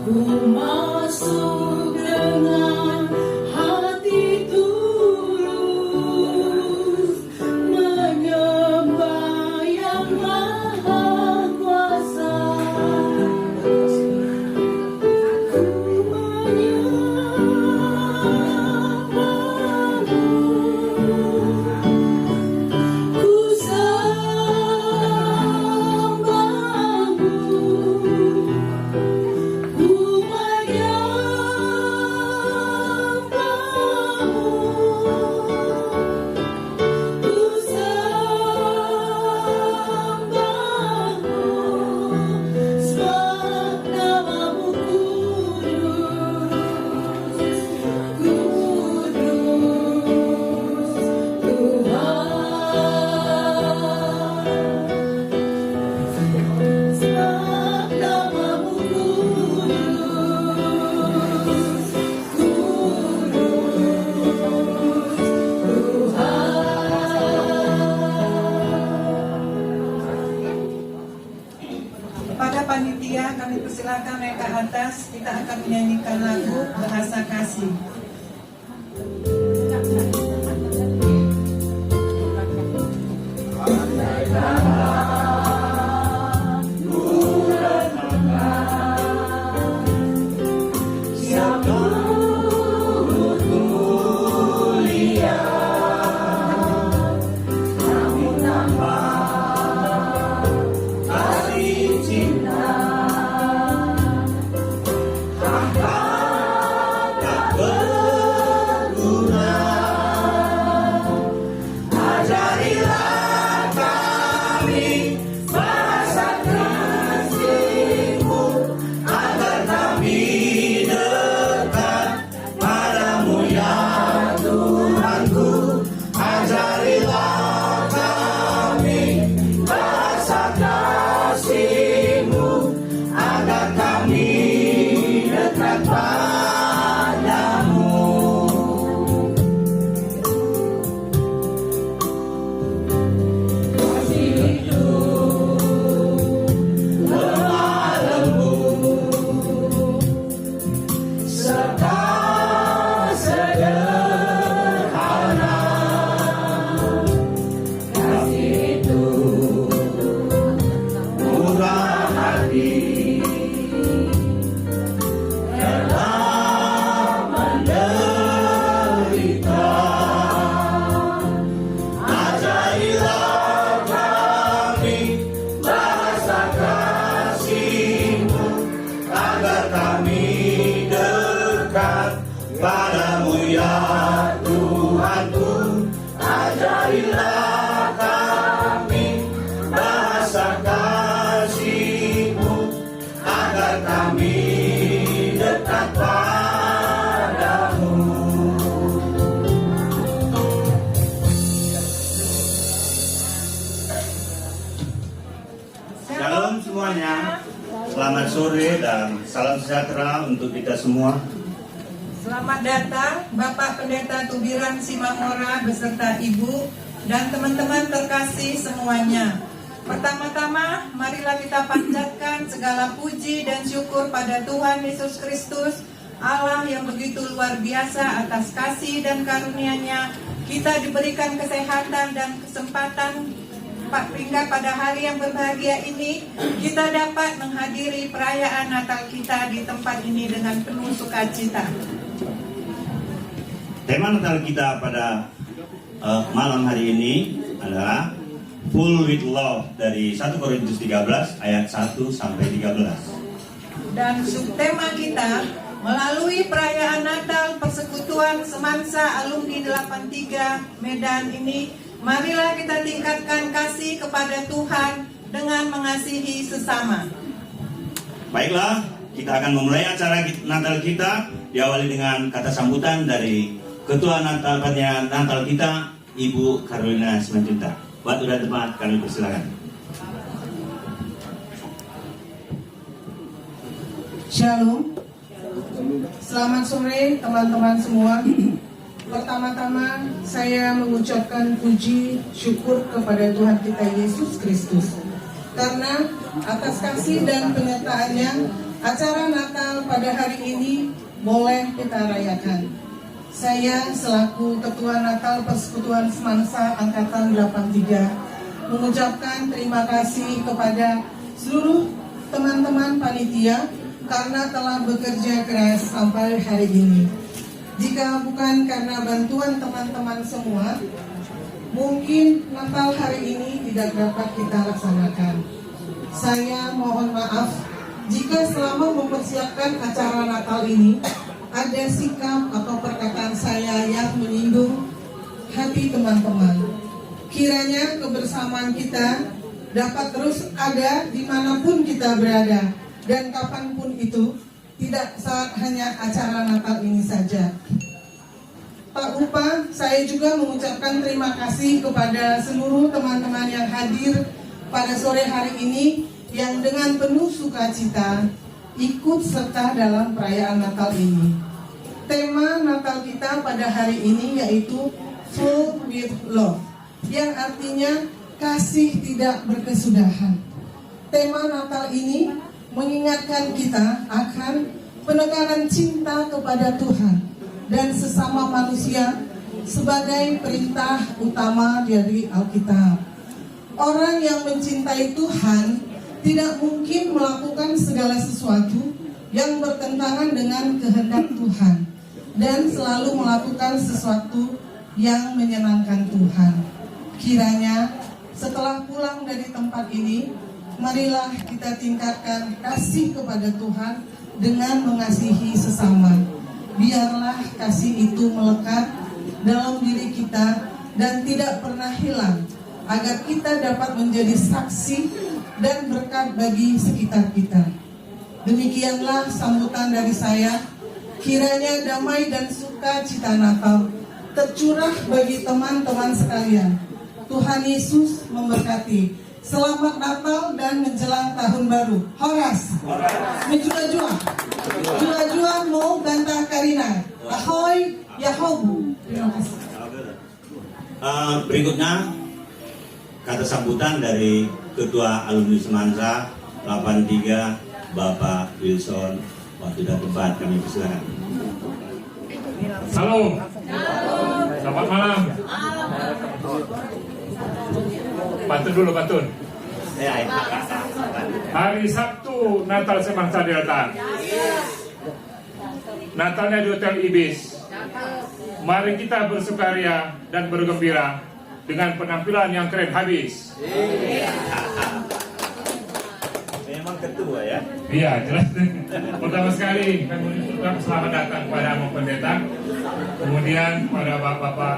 Ku masuk dengan hati tulus, menyembah yang maha kuasa. Ku menyembahmu, ku sembahmu, ku Kepada panitia kami persilakan naik ke atas. Kita akan menyanyikan lagu Bahasa Kasih. Padamu ya Tuhanku, ajarilah kami bahasa kasih-Mu, agar kami dekat padamu. Shalom semuanya, selamat sore dan salam sejahtera untuk kita semua. Selamat datang Bapak Pendeta Tubiran Simamora beserta Ibu dan teman-teman terkasih semuanya. Pertama-tama, marilah kita panjatkan segala puji dan syukur pada Tuhan Yesus Kristus, Allah yang begitu luar biasa atas kasih dan karunia-Nya. Kita diberikan kesehatan dan kesempatan hingga pada hari yang berbahagia ini, kita dapat menghadiri perayaan Natal kita di tempat ini dengan penuh sukacita. Tema Natal kita pada malam hari ini adalah Full with Love dari 1 Korintus 13 ayat 1 sampai 13. Dan subtema kita melalui perayaan Natal Persekutuan Semansa Alumni 83 Medan ini, marilah kita tingkatkan kasih kepada Tuhan dengan mengasihi sesama. Baiklah, kita akan memulai acara Natal kita diawali dengan kata sambutan dari Ketua Natal kita, Ibu Carolina Simanjuntak. Waktu dan tempat kami persilakan. Shalom. Selamat sore teman-teman semua. Pertama-tama saya mengucapkan puji syukur kepada Tuhan kita Yesus Kristus, karena atas kasih dan penyertaan-Nya Acara Natal pada hari ini boleh kita rayakan. Saya selaku Ketua Natal Persekutuan Semansa Angkatan 83 mengucapkan terima kasih kepada seluruh teman-teman panitia karena telah bekerja keras sampai hari ini. Jika bukan karena bantuan teman-teman semua, mungkin Natal hari ini tidak dapat kita laksanakan. Saya mohon maaf jika selama mempersiapkan acara Natal ini ada sikap atau perkataan saya yang menyinggung hati teman-teman. Kiranya kebersamaan kita dapat terus ada dimanapun kita berada dan kapanpun itu, tidak saat hanya acara Natal ini saja. Tak lupa saya juga mengucapkan terima kasih kepada seluruh teman-teman yang hadir pada sore hari ini yang dengan penuh sukacita ikut serta dalam perayaan Natal ini. Tema Natal kita pada hari ini yaitu Full with Love, yang artinya kasih tidak berkesudahan. Tema Natal ini mengingatkan kita akan penekanan cinta kepada Tuhan dan sesama manusia sebagai perintah utama dari Alkitab. Orang yang mencintai Tuhan tidak mungkin melakukan segala sesuatu yang bertentangan dengan kehendak Tuhan dan selalu melakukan sesuatu yang menyenangkan Tuhan. Kiranya setelah pulang dari tempat ini, marilah kita tingkatkan kasih kepada Tuhan dengan mengasihi sesama. Biarlah kasih itu melekat dalam diri kita dan tidak pernah hilang, agar kita dapat menjadi saksi dan berkat bagi sekitar kita. Demikianlah sambutan dari saya. Kiranya damai dan sukacita Natal tercurah bagi teman-teman sekalian. Tuhan Yesus memberkati. Selamat Natal dan menjelang tahun baru. Horas. Menjua-jua. Jua-jua mau ganta Karina. Ahoy, Yahobu. Terima kasih. Berikutnya kata sambutan dari Ketua Alumni Semansa 83 Bapak Wilson. Waktu dan tempat kami persilakan. Halo. Selamat malam. Pantun dulu, pantun. Hari Sabtu Natal Semansa datang. Natalnya di Hotel Ibis. Mari kita bersukaria dan bergembira dengan penampilan yang keren habis. Memang ketua ya? Iya, jelas. Pertama sekali kami mengucapkan selamat datang kepada Among Pendeta, kemudian kepada bapak-bapak,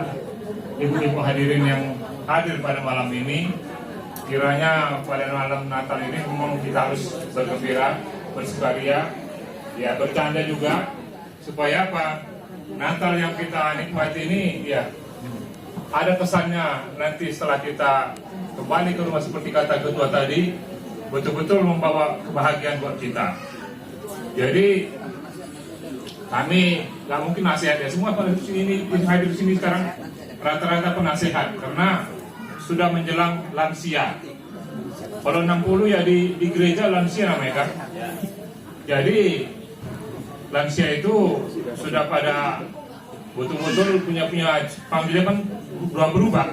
ibu-ibu hadirin yang hadir pada malam ini. Kiranya pada malam Natal ini memang kita harus bergembira, bersukaria, ya bercanda juga, supaya apa? Natal yang kita nikmati ini, ya ada kesannya nanti setelah kita kembali ke rumah seperti kata ketua tadi, betul-betul membawa kebahagiaan buat kita. Jadi kami nggak mungkin nasihat ya, semua pada sini hadir di sini sekarang rata-rata penasehat karena sudah menjelang lansia. Kalau 60 ya di gereja lansia namanya kan. Jadi lansia itu sudah pada betul-betul punya panggilan kan udah berubah,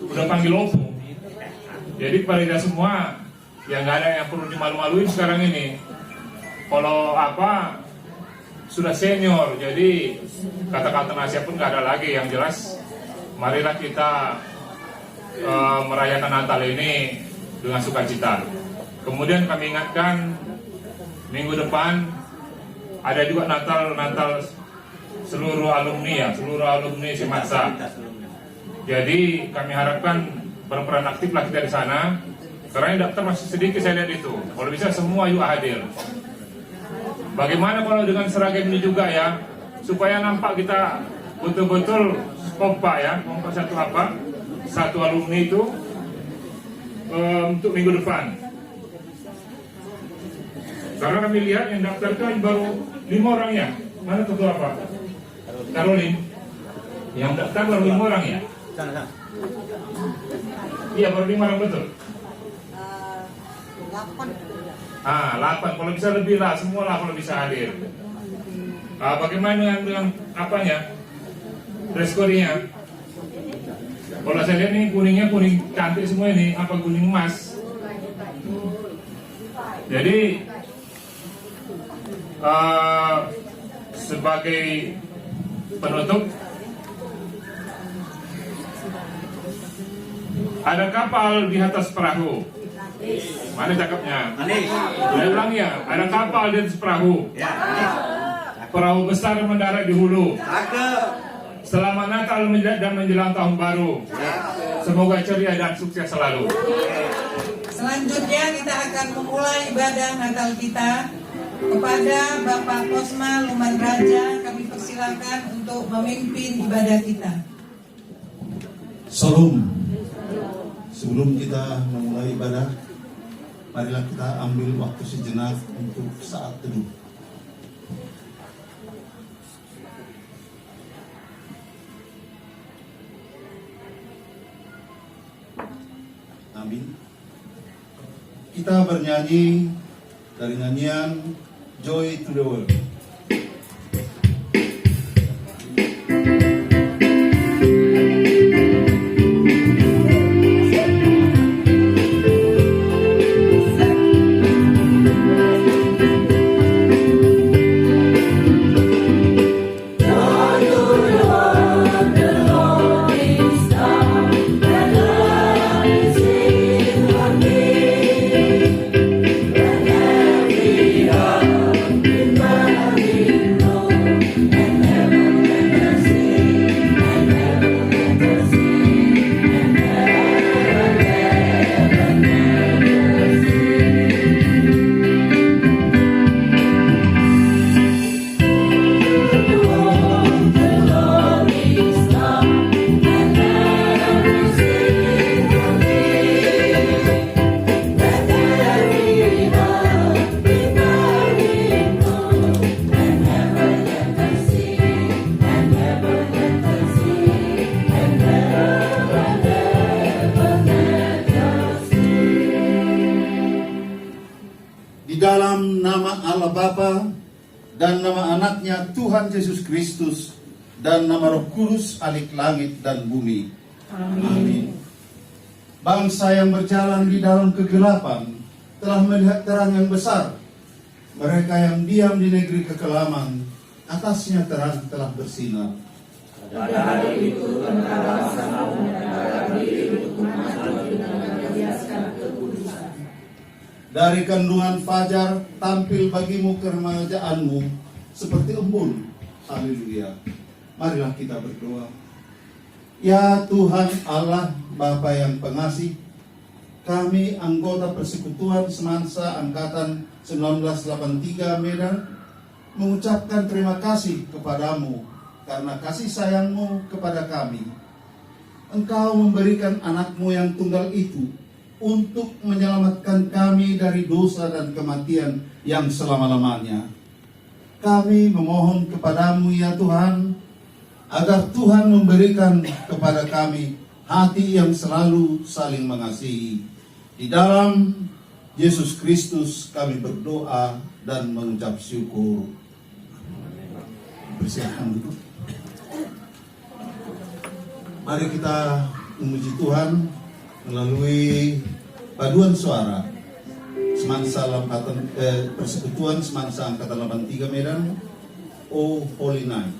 udah panggil opung. Jadi kepada kita semua ya nggak ada yang perlu dimalu-maluin sekarang ini. Kalau apa sudah senior, jadi kata-kata nasihat pun nggak ada lagi. Yang jelas, marilah kita merayakan Natal ini dengan sukacita. Kemudian kami ingatkan minggu depan ada juga Natal seluruh alumni ya, seluruh alumni Semansa. Jadi kami harapkan berperan aktiflah kita di sana. Karena daftar masih sedikit saya lihat itu. Kalau bisa semua yuk hadir. Bagaimana kalau dengan seragam ini juga ya, supaya nampak kita betul-betul kompak ya, kompak satu alumni itu untuk minggu depan. Karena kami lihat yang daftar itu baru 5 orang ya. Mana ketua apa? Caroline. Yang daftar baru 5 orang ya? Iya baru 5 orang betul. 8, kalau bisa lebih lah, semua lah kalau bisa hadir. Bagaimana dengan apanya? Dress code-nya? Kalau saya lihat ini kuningnya kuning cantik semua ini, apa kuning emas. Jadi sebagai penutup, ada kapal di atas perahu. Mana cakapnya? Manis. Saya ulang ya, ada kapal di atas perahu. Ya, manis. Perahu besar mendarat di hulu. Cakep. Selamat Natal dan menjelang tahun baru. Semoga ceria dan sukses selalu. Selanjutnya kita akan memulai ibadah Natal kita. Kepada Bapak Kosma Luman Raja, kami persilakan untuk memimpin ibadah kita. Salam. Sebelum kita memulai ibadah, marilah kita ambil waktu sejenak untuk saat teduh. Amin. Kita bernyanyi dari nyanyian Joy to the World. Dalam nama Allah Bapa dan nama anaknya Tuhan Yesus Kristus dan nama Roh Kudus alik langit dan bumi. Amin. Bangsa yang berjalan di dalam kegelapan telah melihat terang yang besar. Mereka yang diam di negeri kekelaman, atasnya terang telah bersinar. Pada hari itu tentara bangsa menegakkan diri untuk maju dengan memperhiaskan kekudusan. Dari kandungan fajar tampil bagimu keremajaanmu seperti embun. Haleluya. Marilah kita berdoa. Ya Tuhan Allah Bapa yang pengasih, kami anggota Persekutuan Semansa Angkatan 1983 Medan mengucapkan terima kasih kepadamu karena kasih sayangmu kepada kami. Engkau memberikan anakmu yang tunggal itu untuk menyelamatkan kami dari dosa dan kematian yang selama-lamanya. Kami memohon kepadamu ya Tuhan, agar Tuhan memberikan kepada kami hati yang selalu saling mengasihi. Di dalam Yesus Kristus kami berdoa dan mengucap syukur. Bersiapkan dulu. Mari kita memuji Tuhan melalui paduan suara Semansa Persekutuan Semansa Angkatan 83 Medan, O Holy Night.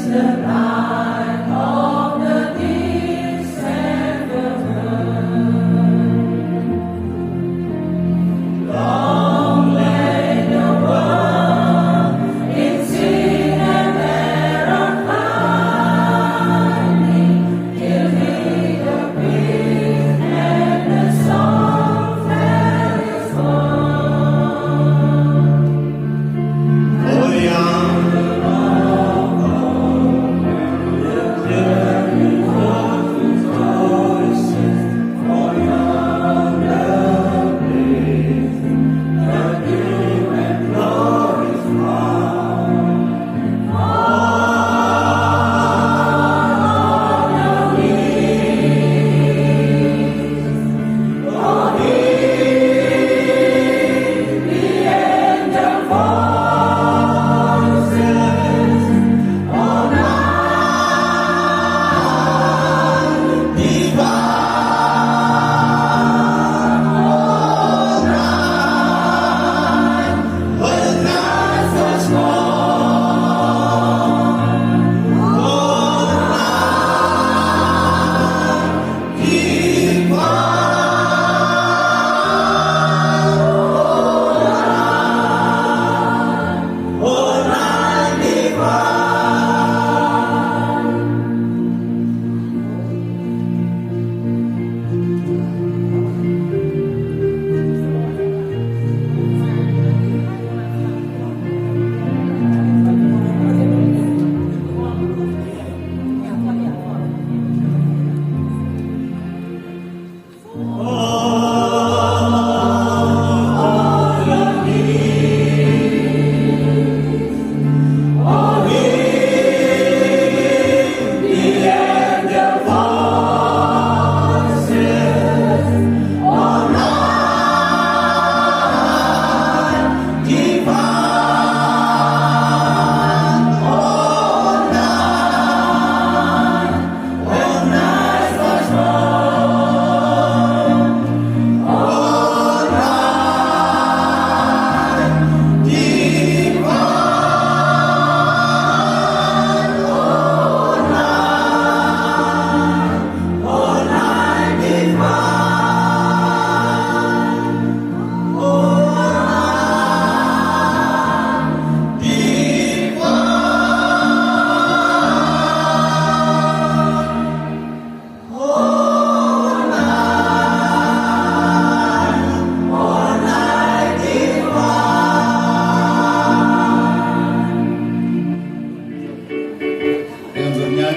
The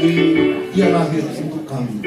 ini Dia lahir untuk kami.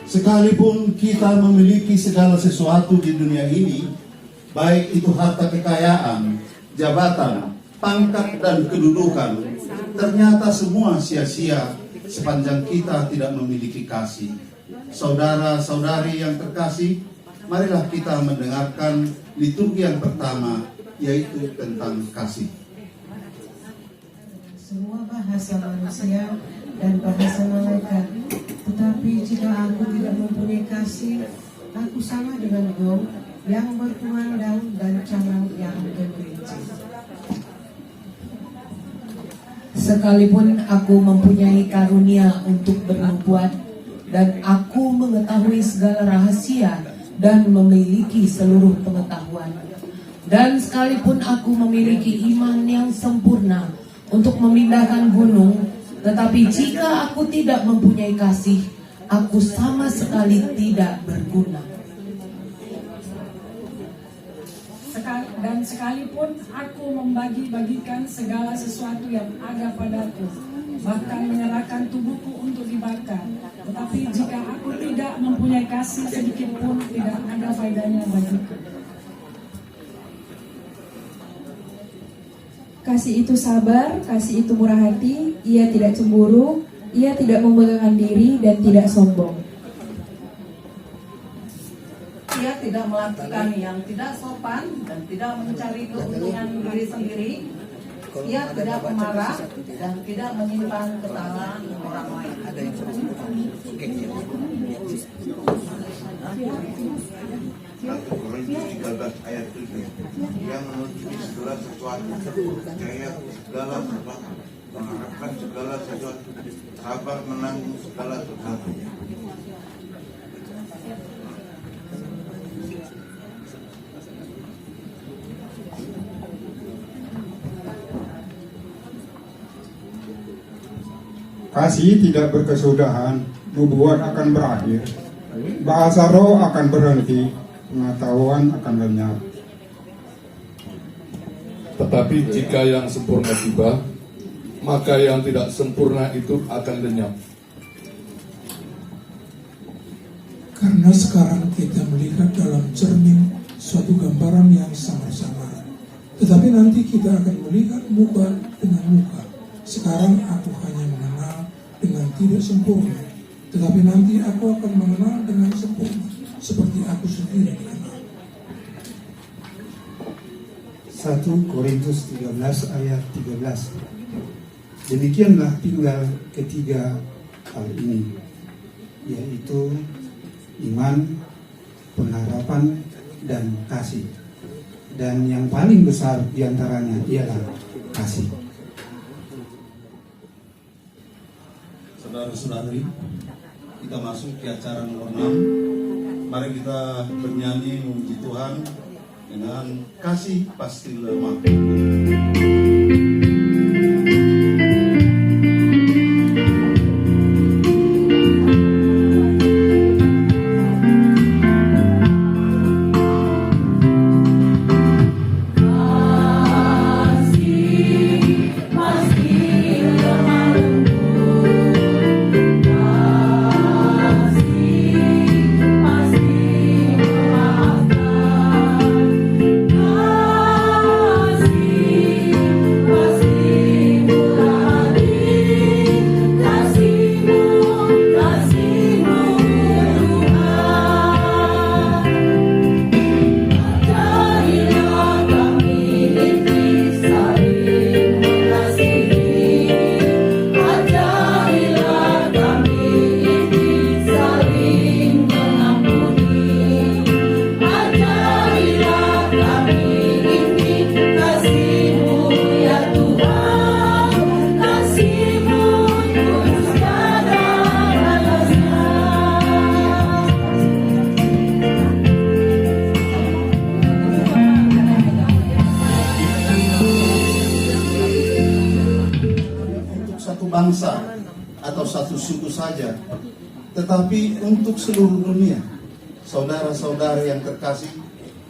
Sekalipun kita memiliki segala sesuatu di dunia ini, baik itu harta kekayaan, jabatan, pangkat, dan kedudukan, ternyata semua sia-sia sepanjang kita tidak memiliki kasih. Saudara-saudari yang terkasih, marilah kita mendengarkan liturgi yang pertama, yaitu tentang kasih. Semua bahasa manusia dan bahasa malaikat, tetapi jika aku tidak mempunyai kasih, aku sama dengan gong yang berkumandang dan canang yang bergerincing. Sekalipun aku mempunyai karunia untuk bernubuat, dan aku mengetahui segala rahasia dan memiliki seluruh pengetahuan, dan sekalipun aku memiliki iman yang sempurna untuk memindahkan gunung, tetapi jika aku tidak mempunyai kasih, aku sama sekali tidak berguna. Dan sekalipun aku membagi-bagikan segala sesuatu yang ada padaku, bahkan menyerahkan tubuhku untuk dibakar, tetapi jika aku tidak mempunyai kasih sedikit pun, tidak ada faedahnya bagiku. Kasih itu sabar, kasih itu murah hati, ia tidak cemburu, ia tidak membanggakan diri dan tidak sombong. Ia tidak melakukan yang tidak sopan dan tidak mencari keuntungan diri sendiri. Ia tidak pemarah dan tidak menyimpan kesalahan orang lain. Korintus 13 ayat 7, yang menutupi segala sesuatu, percaya segala sesuatu, mengharapkan segala sesuatu, sabar menanggung segala sesuatu. Kasih tidak berkesudahan, nubuat akan berakhir, bahasa roh akan berhenti, pengetahuan akan lenyap. Tetapi jika yang sempurna tiba, maka yang tidak sempurna itu akan lenyap. Karena sekarang kita melihat dalam cermin suatu gambaran yang samar-samar, tetapi nanti kita akan melihat muka dengan muka. Sekarang aku hanya mengenal dengan tidak sempurna, tetapi nanti aku akan mengenal dengan sempurna seperti aku sendiri dikenal. 1 Korintus 13 ayat 13. Demikianlah tinggal ketiga hal ini, yaitu iman, pengharapan, dan kasih. Dan yang paling besar diantaranya ialah kasih. Saudara-saudari, kita masuk ke acara nomor 6. Mari kita bernyanyi memuji Tuhan dengan kasih pasti lemah. Bangsa atau satu suku saja, tetapi untuk seluruh dunia. Saudara-saudara yang terkasih,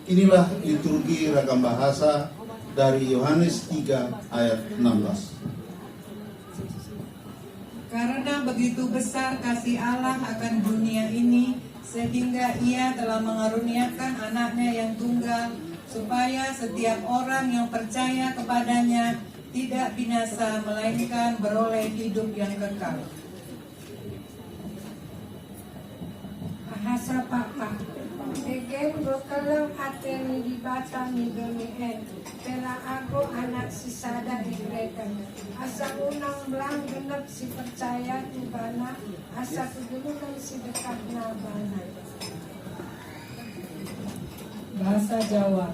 inilah liturgi ragam bahasa dari Yohanes 3 ayat 16. Karena begitu besar kasih Allah akan dunia ini, sehingga Ia telah mengaruniakan anaknya yang tunggal, supaya setiap orang yang percaya kepadanya tidak binasa, melainkan beroleh hidup yang kekal. Bahasa Papa. Egen bokelang ateni di batang ni domien. Pera aku anak sisada di mereka. Asa unang belang genep si percaya tubana. Asa kudulukan si dekat nabana. Bahasa Jawa.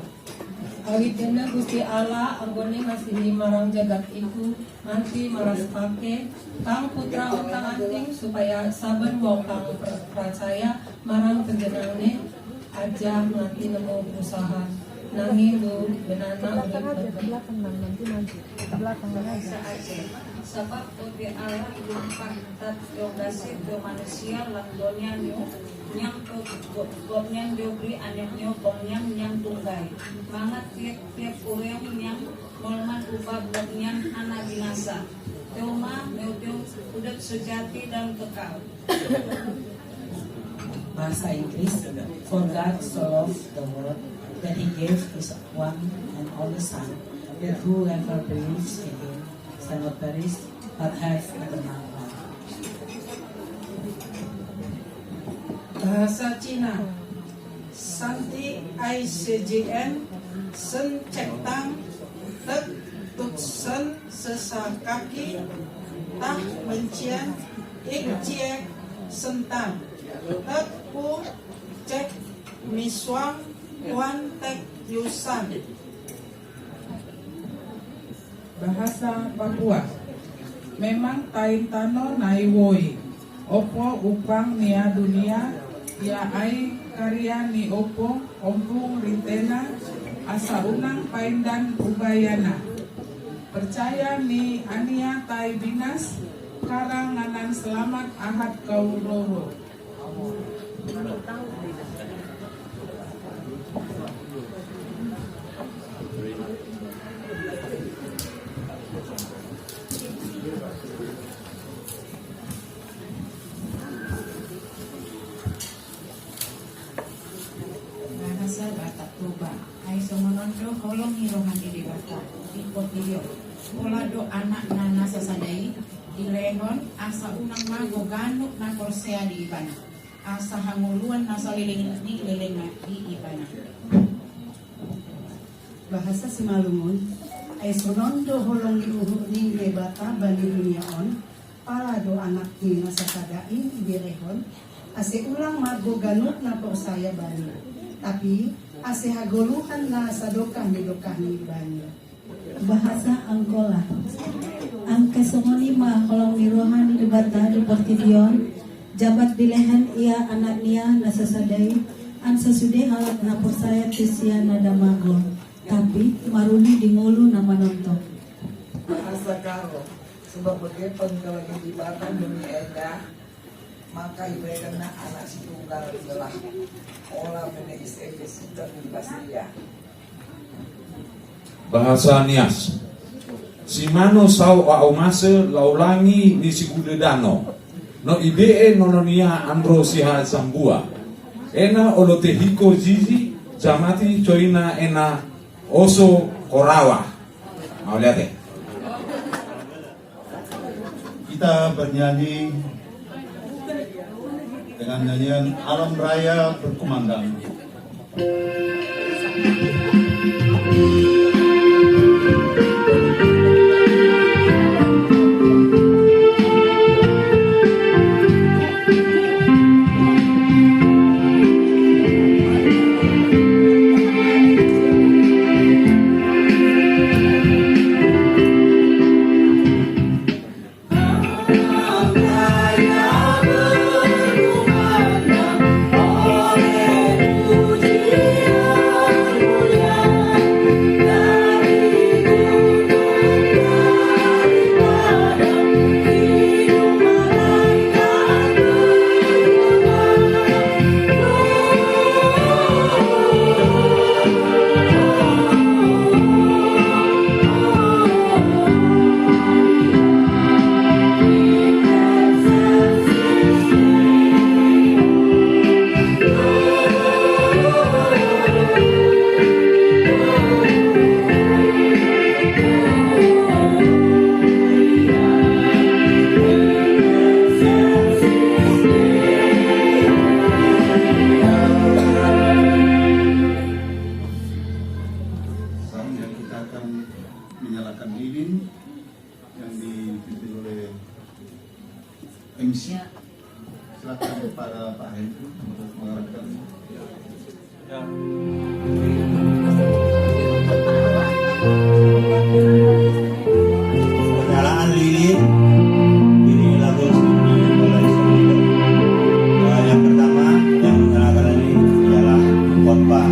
Awit dena Gusti Allah anggone masih marang jagat itu nanti maras pake kang putra otang anting supaya saben wong kang percaya marang penjenengne aja nganti nemu usaha nanging lu benana urip Bahasa Aceh. Sebab Gusti Allah yung pagtat yung gasip yung manusia langdonya nyang gobnyang diobri anaknya gobnyang nyang tunggay mangat tiap urang nyang molman ubah gobnyang anak binasa teuma meuteu udah sejati dan kekal. Bahasa Inggris. For God so loved the world that He gave His one and only Son, that whoever believes in Him shall not perish but have eternal life. Bahasa Cina. Santi ICJN Sen Cek Tang Tek Tuk Sen Sesa Kaki Tah Mencian Ik Ciek Sentang Tek Pu Cek Miswang Wan Tek Yusan. Bahasa Papua. Memang tain tano naiwoi opo upang nia dunia ya ai karya ni opo ompung ritena asa unang paindan ubayana percaya ni ania tai binas karanganan selamat ahad kau loro. Bahasa Batak Toba. Ay sumonondo holong hirongan diri Batak. Ikot video. Pola do anak nana sasadai. Ilehon asa unang mago ganok na korsea di ibana. Asa hanguluan na sa liling ni lilinga di ibana. Bahasa Simalungun ay sunondo holong iuhuk ning lebata bani duniaon palado anak ni nasasadain ibirehon ase ulang mago ganok na porsaya bani. Tapi ase hagoluhan na sa dokah ni bani. Bahasa Angkola. Ang kesongonima kolong nirohan di bata di Portidion jabat bilehan ia anak nia nasasadai an sesudah halat na persaya tisia nada mago tapi maruni di ngulu nama nonton. Bahasa Karo sebab bergepeng kalau di bata demi eda maka ibadah na anak si tunggal telah olah meneis efisita di Basia. Bahasa Nias. Simano sau aumase laulangi ni sigudedano. No ibee nononia andro siha zambua. Ena olotehiko zizi jamati choina ena oso korawa. Mau lihat ya? Kita bernyanyi dengan nyanyian Alam Raya Berkumandang. MC. Silakan para Pak Hendro untuk mengarahkan. Penyalaan lilin ini lagu mulai seminggu. Yang pertama yang menyalakan lilin ialah khotbah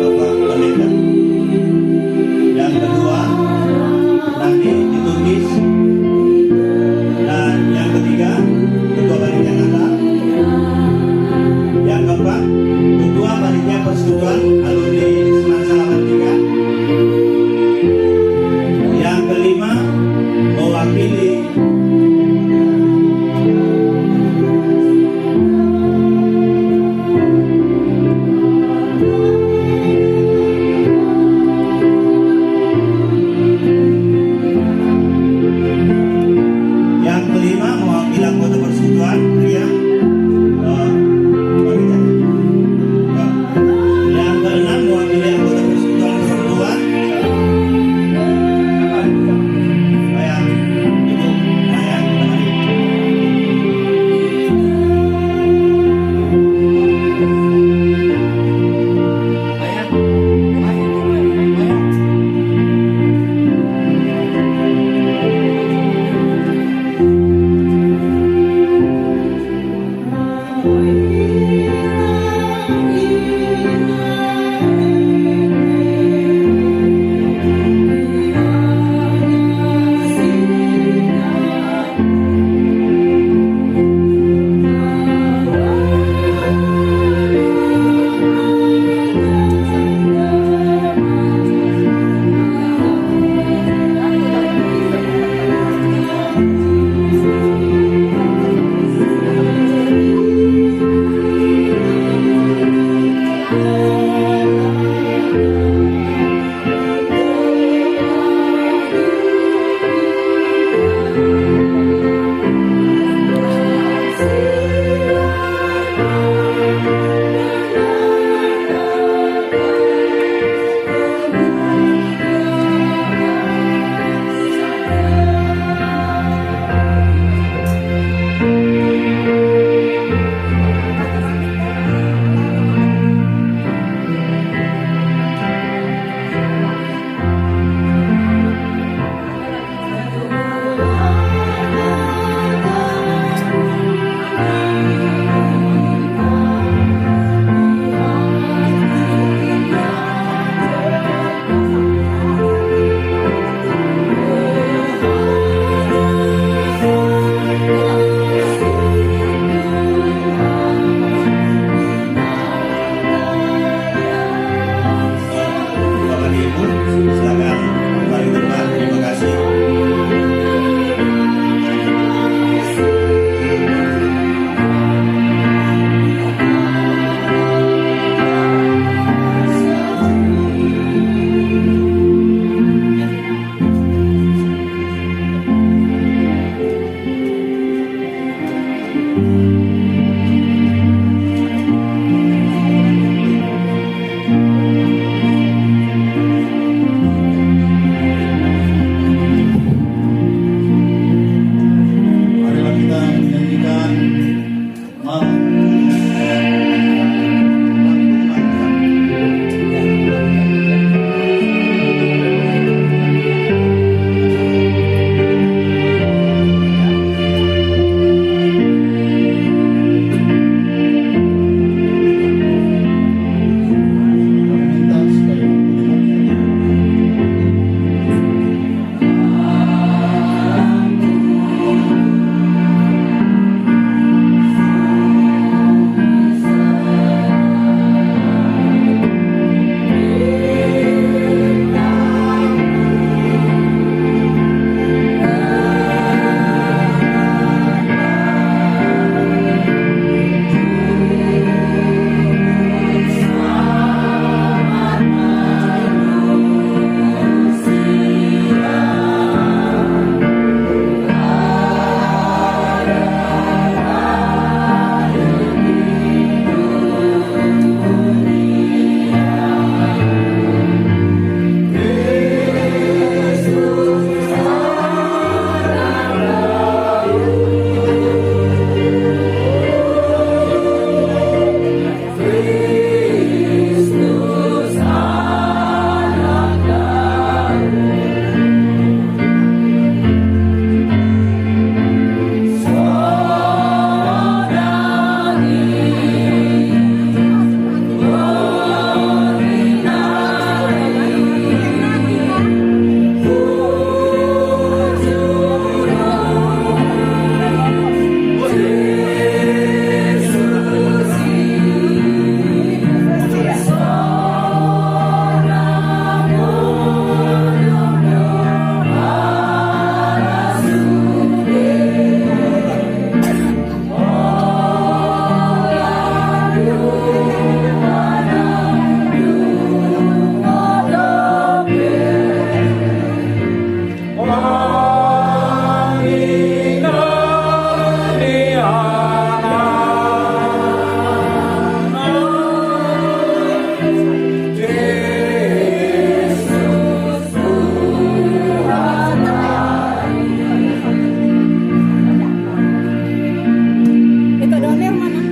Bapak Pendeta. Yang kedua nanti ditulis. Dan yang ketiga, ketua panitia Natal. Yang keempat, donir mana?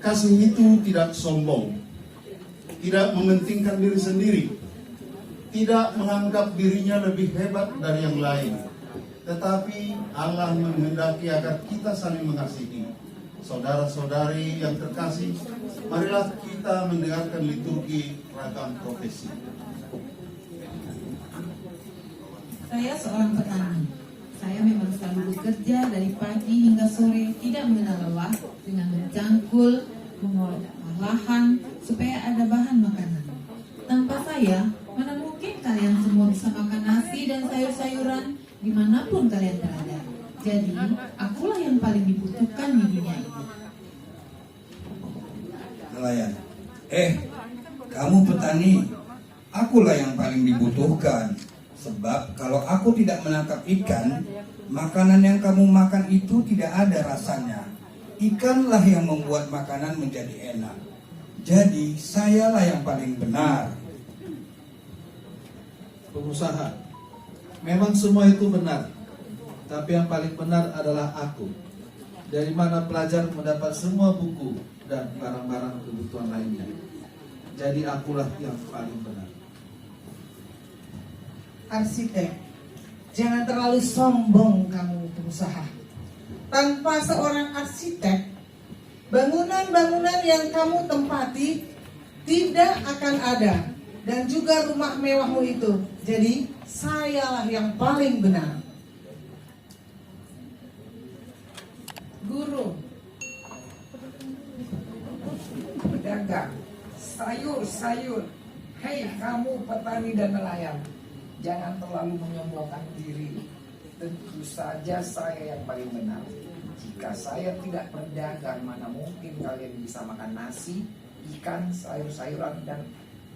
Kasih itu tidak sombong, tidak mementingkan diri sendiri, tidak menganggap dirinya lebih hebat dari yang lain, tetapi Allah menghendaki agar kita saling mengasihi. Saudara-saudari yang terkasih, marilah kita mendengarkan liturgi ragam profesi. Saya seorang petani. Saya memang selalu bekerja dari pagi hingga sore, tidak mengenal lelah dengan mencangkul, mengolah lahan supaya ada bahan makanan. Tanpa saya, mana mungkin kalian semua bisa makan nasi dan sayur-sayuran dimanapun kalian berada. Jadi, akulah yang paling dibutuhkan di dunia ini. Nelayan, kamu petani, akulah yang paling dibutuhkan. Sebab kalau aku tidak menangkap ikan, makanan yang kamu makan itu tidak ada rasanya. Ikanlah yang membuat makanan menjadi enak. Jadi sayalah yang paling benar. Pengusaha, memang semua itu benar, tapi yang paling benar adalah aku. Dari mana pelajar mendapat semua buku dan barang-barang kebutuhan lainnya. Jadi akulah yang paling benar. Arsitek, jangan terlalu sombong kamu pengusaha. Tanpa seorang arsitek, bangunan-bangunan yang kamu tempati tidak akan ada, dan juga rumah mewahmu itu. Jadi sayalah yang paling benar. Guru, pedagang, sayur-sayur, hei kamu petani dan nelayan, jangan terlalu menyombongkan diri. Tentu saja saya yang paling benar. Jika saya tidak berdagang, mana mungkin kalian bisa makan nasi, ikan, sayur-sayuran, dan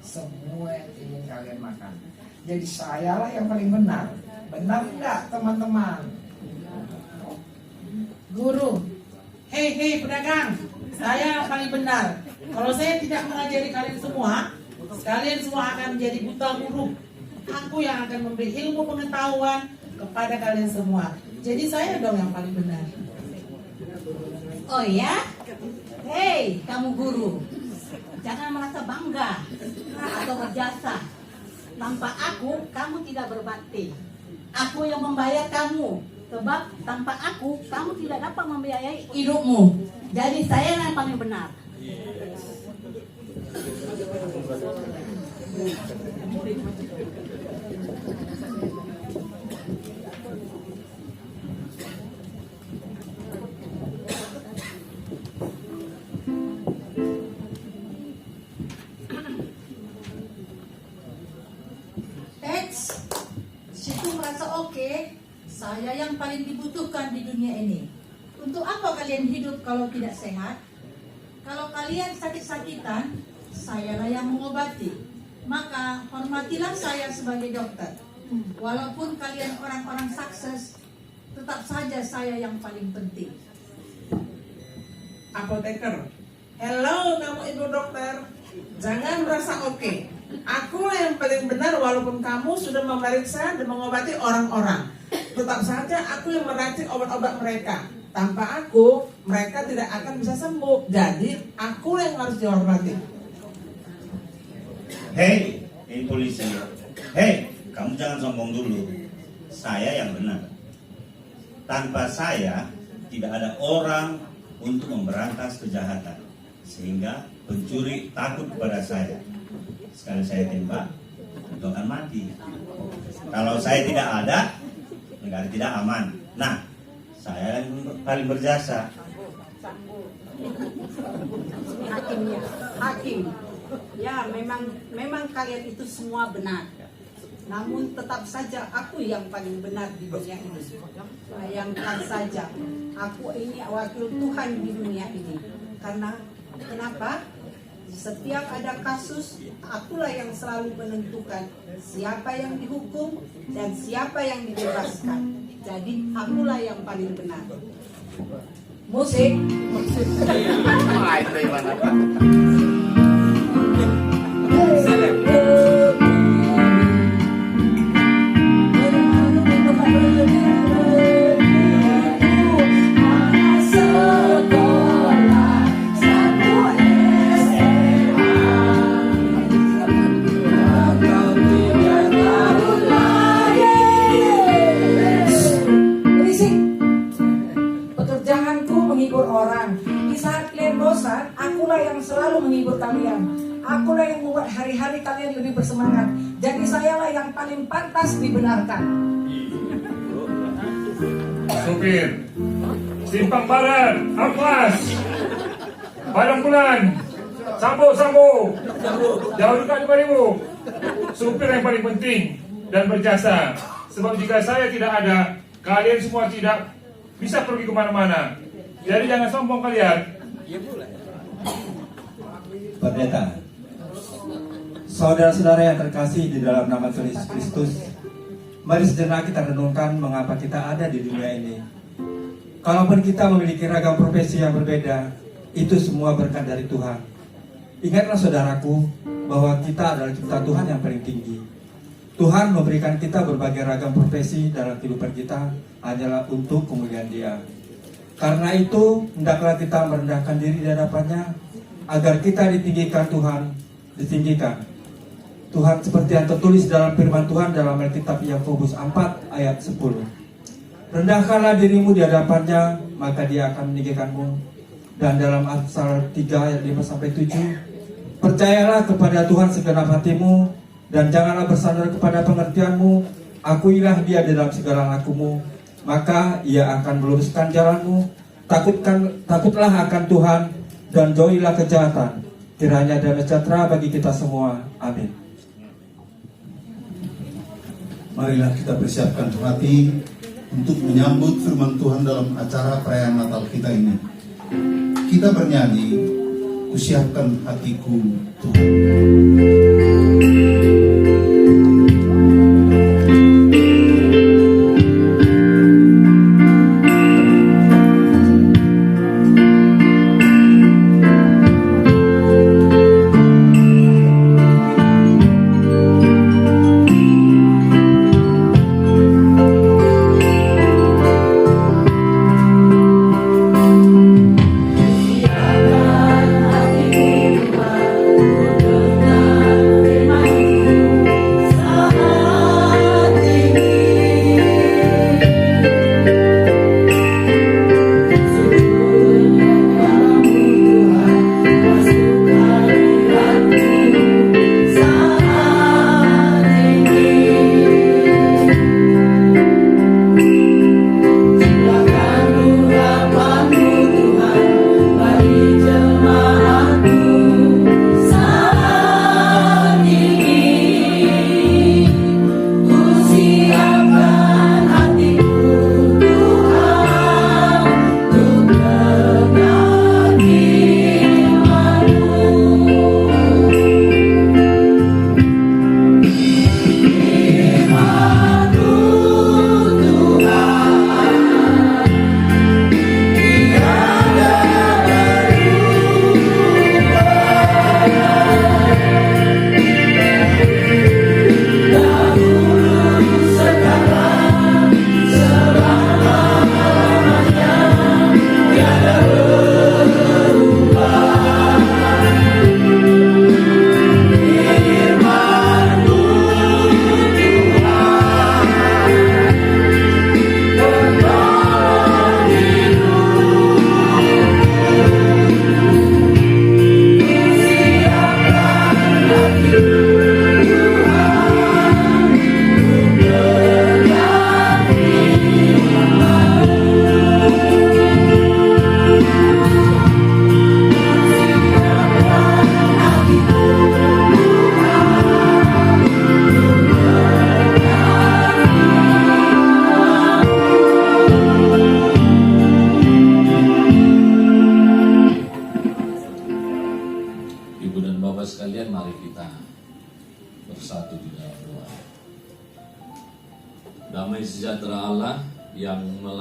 semua yang ingin kalian makan. Jadi sayalah yang paling benar. Benar enggak teman-teman? Guru, hei pedagang, saya yang paling benar. Kalau saya tidak mengajari kalian semua akan menjadi buta huruf. Aku yang akan memberi ilmu pengetahuan kepada kalian semua. Jadi saya dong yang paling benar. Oh ya? Hei, kamu guru, jangan merasa bangga atau berjasa. Tanpa aku, kamu tidak berbakti. Aku yang membayar kamu. Sebab tanpa aku, kamu tidak dapat membiayai hidupmu. Jadi saya yang paling benar. Situ merasa oke, saya yang paling dibutuhkan di dunia ini. Untuk apa kalian hidup kalau tidak sehat? Kalau kalian sakit-sakitan, sayalah yang mengobati. Maka hormatilah saya sebagai dokter. Walaupun kalian orang-orang sukses, tetap saja saya yang paling penting. Apoteker, hello kamu ibu dokter, jangan merasa oke. Akulah yang paling benar walaupun kamu sudah memeriksa dan mengobati orang-orang. Tetap saja aku yang meracik obat-obat mereka. Tanpa aku, mereka tidak akan bisa sembuh. Jadi, aku yang harus dihormati. Hei polisi, hei kamu jangan sombong dulu. Saya yang benar. Tanpa saya, tidak ada orang untuk memberantas kejahatan. Sehingga pencuri takut kepada saya. Sekali saya tembak, itu akan mati. Kalau saya tidak ada, negara tidak aman. Nah, saya yang paling berjasa. Hakim, ya memang kalian itu semua benar. Namun tetap saja aku yang paling benar di dunia ini. Bayangkan saja, aku ini wakil Tuhan di dunia ini. Kenapa? Setiap ada kasus, akulah yang selalu menentukan siapa yang dihukum dan siapa yang dibebaskan. Jadi akulah yang paling benar. Musik. Akulah yang selalu menghibur kalian. Akulah yang membuat hari-hari kalian lebih bersemangat. Jadi sayalah yang paling pantas dibenarkan. Supir, simpang barat, amplas, padang bulan, sambo, jauh dekat 2000. Supir yang paling penting dan berjasa. Sebab jika saya tidak ada, kalian semua tidak bisa pergi kemana-mana. Jadi jangan sombong kalian. Pendeta, saudara-saudara yang terkasih di dalam nama Tuhan Yesus Kristus, mari sejenak kita renungkan mengapa kita ada di dunia ini. Kalaupun kita memiliki ragam profesi yang berbeda, itu semua berkat dari Tuhan. Ingatlah saudaraku, bahwa kita adalah ciptaan Tuhan yang paling tinggi. Tuhan memberikan kita berbagai ragam profesi dalam kehidupan kita hanyalah untuk kemuliaan Dia. Karena itu, hendaklah kita merendahkan diri di hadapannya, agar kita ditinggikan Tuhan, ditinggikan. Tuhan seperti yang tertulis dalam firman Tuhan dalam Alkitab Yakobus 4 ayat 10. Rendahkanlah dirimu di hadapannya, maka Dia akan meninggikanmu. Dan dalam Amsal 3 ayat 5-7, percayalah kepada Tuhan segenap hatimu, dan janganlah bersandar kepada pengertianmu. Akuilah Dia dalam segala lakumu, maka Ia akan meluruskan jalanmu. Takutlah akan Tuhan, dan jauhilah kejahatan. Kiranya damai sejahtera bagi kita semua. Amin. Marilah kita persiapkan hati untuk menyambut firman Tuhan dalam acara perayaan Natal kita ini. Kita bernyanyi, kusiapkan hatiku Tuhan. Siapkan hatiku,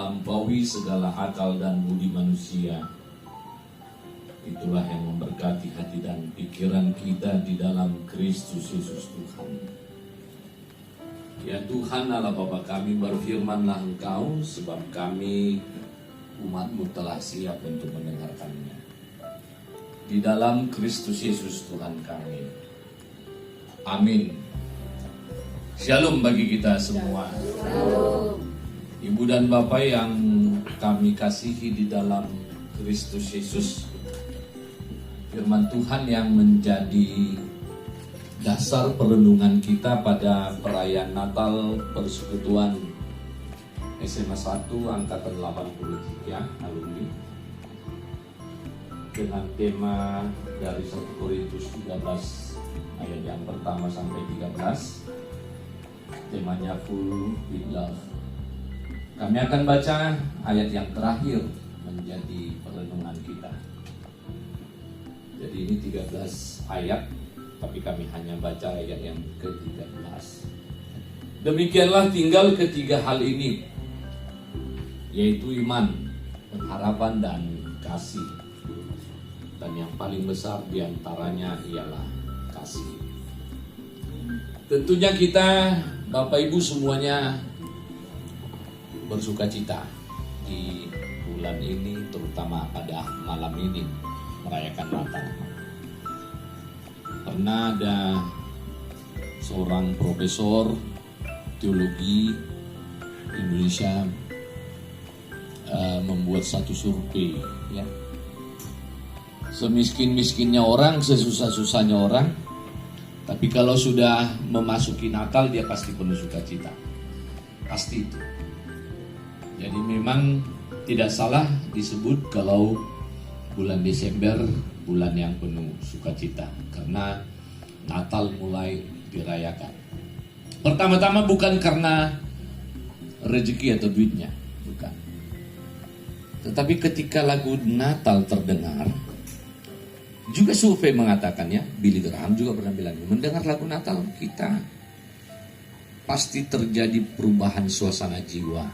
melampaui segala akal dan budi manusia. Itulah yang memberkati hati dan pikiran kita di dalam Kristus Yesus Tuhan. Ya Tuhan Allah Bapa kami, berfirmanlah Engkau, sebab kami umat-Mu telah siap untuk mendengarkannya. Di dalam Kristus Yesus Tuhan kami. Amin. Shalom bagi kita semua. Ibu dan Bapak yang kami kasihi di dalam Kristus Yesus, firman Tuhan yang menjadi dasar perenungan kita pada perayaan Natal Persekutuan SMA 1 Angkatan 83 alumni, dengan tema dari 1 Korintus 13 ayat yang pertama sampai 13. Temanya Full with Love. Kami akan baca ayat yang terakhir menjadi perenungan kita. Jadi ini 13 ayat, tapi kami hanya baca ayat yang ke-13. Demikianlah tinggal ketiga hal ini, yaitu iman, pengharapan, dan kasih. Dan yang paling besar diantaranya ialah kasih. Tentunya kita, Bapak Ibu semuanya, bersuka cita di bulan ini, terutama pada malam ini merayakan Natal. Pernah ada seorang profesor teologi Indonesia membuat satu survei, ya. Semiskin-miskinnya orang, sesusah-susahnya orang, tapi kalau sudah memasuki Natal dia pasti penuh sukacita. Pasti itu. Jadi memang tidak salah disebut kalau bulan Desember bulan yang penuh sukacita, karena Natal mulai dirayakan. Pertama-tama bukan karena rezeki atau duitnya, bukan. Tetapi ketika lagu Natal terdengar, juga survei mengatakannya, Billy Graham juga pernah bilang, mendengar lagu Natal kita pasti terjadi perubahan suasana jiwa,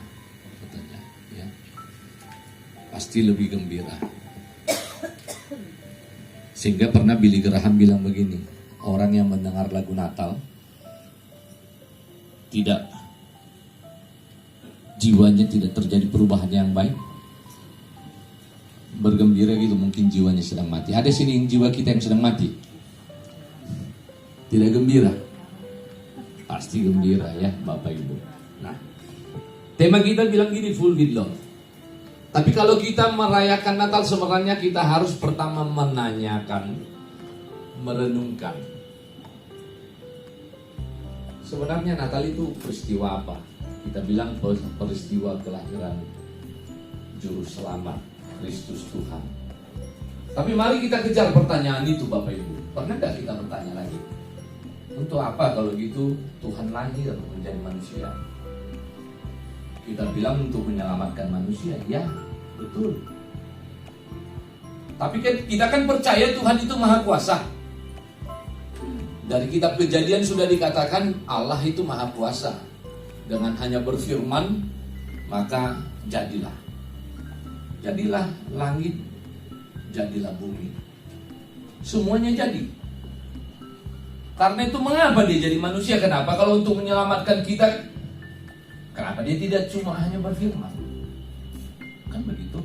katanya, ya. Pasti lebih gembira. Sehingga pernah Billy Graham bilang begini, orang yang mendengar lagu Natal tidak, jiwanya tidak terjadi perubahan yang baik, bergembira gitu, mungkin jiwanya sedang mati. Ada sini yang jiwa kita yang sedang mati, tidak gembira? Pasti gembira ya Bapak Ibu. Nah, tema kita bilang gini, full with love. Tapi kalau kita merayakan Natal, sebenarnya kita harus pertama menanyakan, merenungkan. Sebenarnya Natal itu peristiwa apa? Kita bilang peristiwa kelahiran Juru Selamat, Kristus Tuhan. Tapi mari kita kejar pertanyaan itu Bapak Ibu. Pernah gak kita bertanya lagi? Untuk apa kalau gitu Tuhan lahir menjadi manusia? Kita bilang untuk menyelamatkan manusia, ya betul. Tapi kan kita kan percaya Tuhan itu Maha Kuasa. Dari kitab Kejadian sudah dikatakan Allah itu Maha Kuasa. Dengan hanya berfirman, maka jadilah. Jadilah langit, jadilah bumi. Semuanya jadi. Karena itu mengapa dia jadi manusia? Kenapa? Kalau untuk menyelamatkan kita, kenapa dia tidak cuma hanya berfirman? Kan begitu.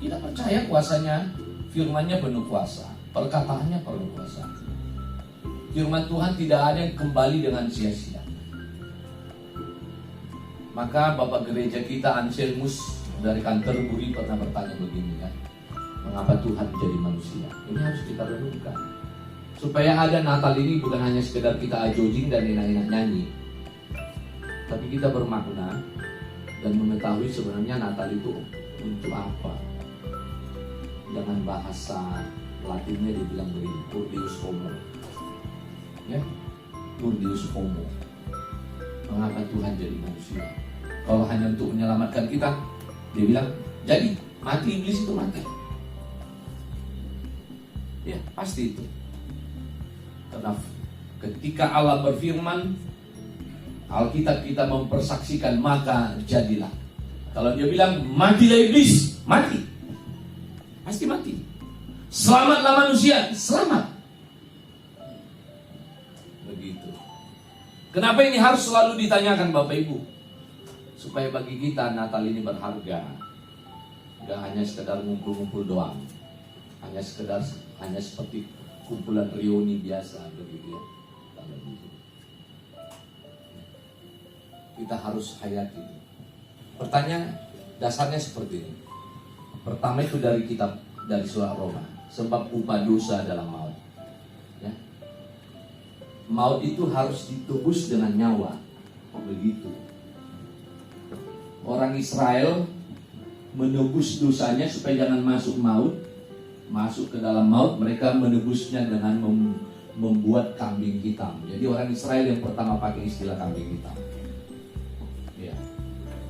Kita percaya kuasanya, firmannya penuh kuasa, perkataannya penuh kuasa. Firman Tuhan tidak ada yang kembali dengan sia-sia. Maka Bapak Gereja kita Anselmus dari Canterbury pernah bertanya begini, kan, mengapa Tuhan menjadi manusia? Ini harus kita renungkan. Supaya ada Natal ini bukan hanya sekedar kita ajojing dan enak-enak nyanyi, tapi kita bermakna dan mengetahui sebenarnya Natal itu untuk apa. Dengan bahasa Latinnya dibilang begini, Cur Deus Homo, ya, Cur Deus Homo. Mengapa Tuhan jadi manusia? Kalau hanya untuk menyelamatkan kita, dia bilang jadi mati, iblis itu mati. Ya pasti itu. Karena ketika Allah berfirman, Alkitab kita mempersaksikan, maka jadilah. Kalau dia bilang matilah iblis, mati. Pasti mati. Selamatlah manusia, selamat. Begitu. Kenapa ini harus selalu ditanyakan Bapak Ibu? Supaya bagi kita Natal ini berharga. Gak hanya sekedar ngumpul-ngumpul doang. Hanya seperti kumpulan reuni biasa begitu ya. Kita harus hayati. Pertanyaan dasarnya seperti ini. Pertama itu dari surah Roma. Sebab upah dosa adalah maut. Ya. Maut itu harus ditebus dengan nyawa. Begitu. Orang Israel menebus dosanya supaya jangan masuk maut. Masuk ke dalam maut, mereka menebusnya dengan membuat kambing hitam. Jadi orang Israel yang pertama pakai istilah kambing hitam. Ya.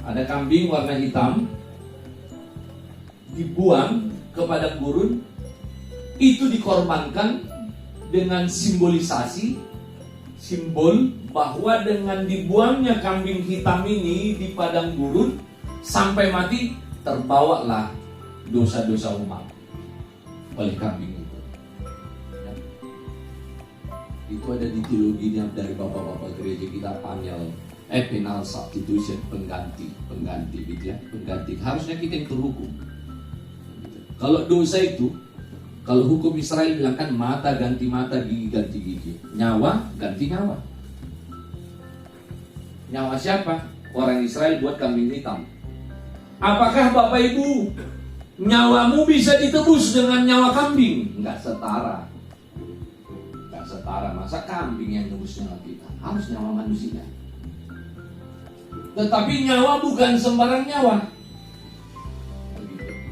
Ada kambing warna hitam dibuang ke padang gurun, itu dikorbankan dengan simbol bahwa dengan dibuangnya kambing hitam ini di padang gurun sampai mati, terbawalah dosa-dosa umat oleh kambing itu. Ya. Itu ada di teologinya dari bapak-bapak gereja kita, penal substitution, pengganti gitu ya, pengganti. Harusnya kita yang terhukum. Kalau dosa itu, kalau hukum Israel bilang kan mata ganti mata, gigi ganti gigi, nyawa ganti nyawa. Nyawa siapa? Orang Israel buat kambing hitam. Apakah Bapak Ibu nyawamu bisa ditebus dengan nyawa kambing? Enggak setara. Enggak setara. Masa kambing yang nebus nyawa kita? Harus nyawa manusia. Tetapi nyawa bukan sembarang nyawa.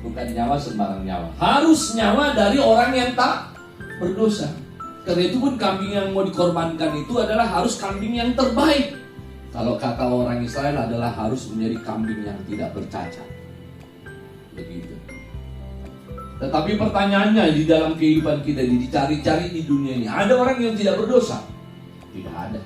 Bukan nyawa sembarang nyawa. Harus nyawa dari orang yang tak berdosa. Karena itu pun kambing yang mau dikorbankan itu adalah harus kambing yang terbaik. Kalau kata orang Israel adalah harus menjadi kambing yang tidak bercacat. Begitu. Tetapi pertanyaannya di dalam kehidupan kita ini, dicari-cari di dunia ini, ada orang yang tidak berdosa? Tidak ada.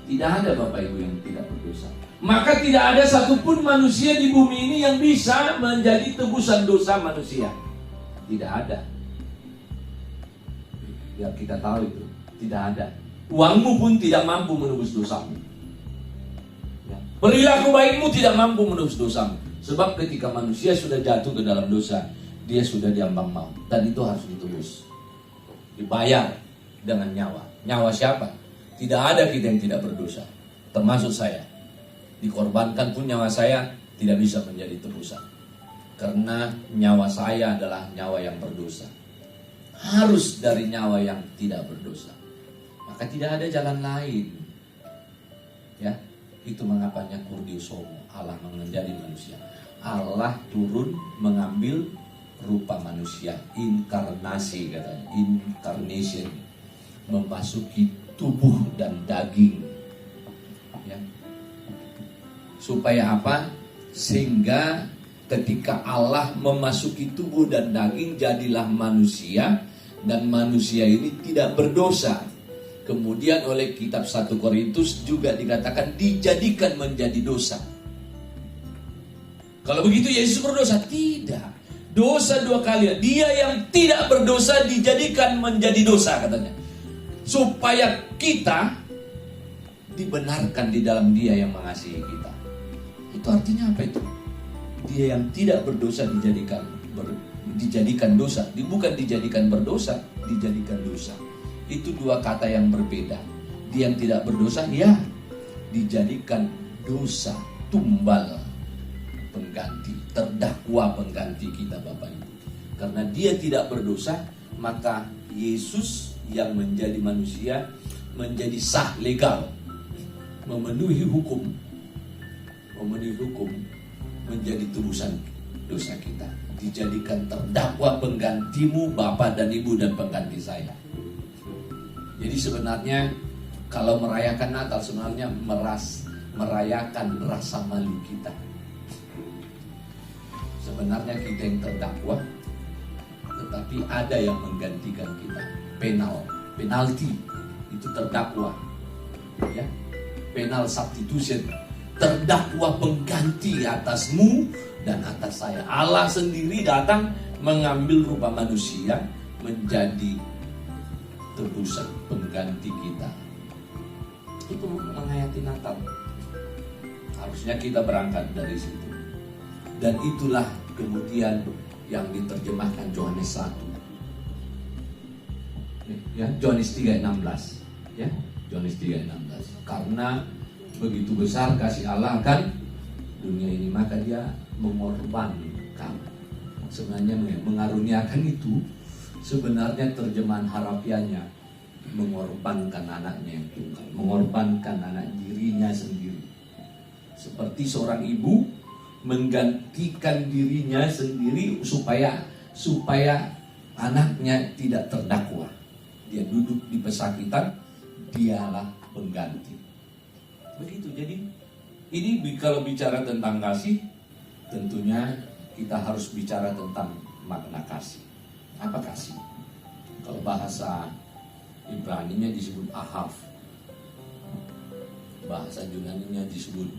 Tidak ada Bapak Ibu yang tidak berdosa. Maka tidak ada satupun manusia di bumi ini yang bisa menjadi tebusan dosa manusia. Tidak ada. Biar kita tahu itu, tidak ada. Uangmu pun tidak mampu menebus dosamu. Ya. Perilaku baikmu tidak mampu menebus dosamu. Sebab ketika manusia sudah jatuh ke dalam dosa, dia sudah diambang maut. Dan itu harus ditebus. Dibayar dengan nyawa. Nyawa siapa? Tidak ada kita yang tidak berdosa. Termasuk saya. Dikorbankan pun nyawa saya tidak bisa menjadi tebusan. Karena nyawa saya adalah nyawa yang berdosa. Harus dari nyawa yang tidak berdosa. Maka tidak ada jalan lain. Ya, itu mengapanya Kurdius Homo, Allah menjadi manusia. Allah turun mengambil rupa manusia, inkarnasi katanya, incarnation, memasuki tubuh dan daging. Ya. Supaya apa? Sehingga ketika Allah memasuki tubuh dan daging, jadilah manusia, dan manusia ini tidak berdosa. Kemudian oleh kitab 1 Korintus juga dikatakan dijadikan menjadi dosa. Kalau begitu Yesus berdosa? Tidak. Dosa dua kali. Dia yang tidak berdosa dijadikan menjadi dosa katanya. Supaya kita dibenarkan di dalam Dia yang mengasihi kita. Itu artinya apa itu? Dia yang tidak berdosa dijadikan dosa. Bukan dijadikan berdosa, dijadikan dosa. Itu dua kata yang berbeda. Dia yang tidak berdosa, ya, dijadikan dosa, tumbal pengganti, terdakwa pengganti kita Bapak Ibu. Karena dia tidak berdosa, maka Yesus yang menjadi manusia menjadi sah, legal, memenuhi hukum, menjadi tebusan dosa kita. Dijadikan terdakwa penggantimu, Bapak dan Ibu, dan pengganti saya. Jadi sebenarnya kalau merayakan Natal sebenarnya merayakan rasa malu kita. Sebenarnya kita yang terdakwa, tetapi ada yang menggantikan kita. Penalti itu terdakwa, ya. Penal substitution, terdakwa pengganti atasmu dan atas saya. Allah sendiri datang mengambil rupa manusia menjadi tebusan pengganti kita. Itu menghayati Natal. Harusnya kita berangkat dari situ. Dan itulah kemudian yang diterjemahkan Yohanes 1. Ya, Yohanes 3:16. Ya, Yohanes 3:16. Karena begitu besar kasih Allah akan dunia ini, maka dia mengorbankan. Sebenarnya mengaruniakan itu sebenarnya terjemahan harafiahnya mengorbankan anaknya yang tunggal, mengorbankan anak dirinya sendiri. Seperti seorang ibu menggantikan dirinya sendiri supaya anaknya tidak terdakwa. Dia duduk di pesakitan, dialah pengganti. Begitu. Jadi ini kalau bicara tentang kasih, tentunya kita harus bicara tentang makna kasih. Apa kasih? Kalau bahasa Ibraninya disebut ahav, bahasa Yunaninya disebut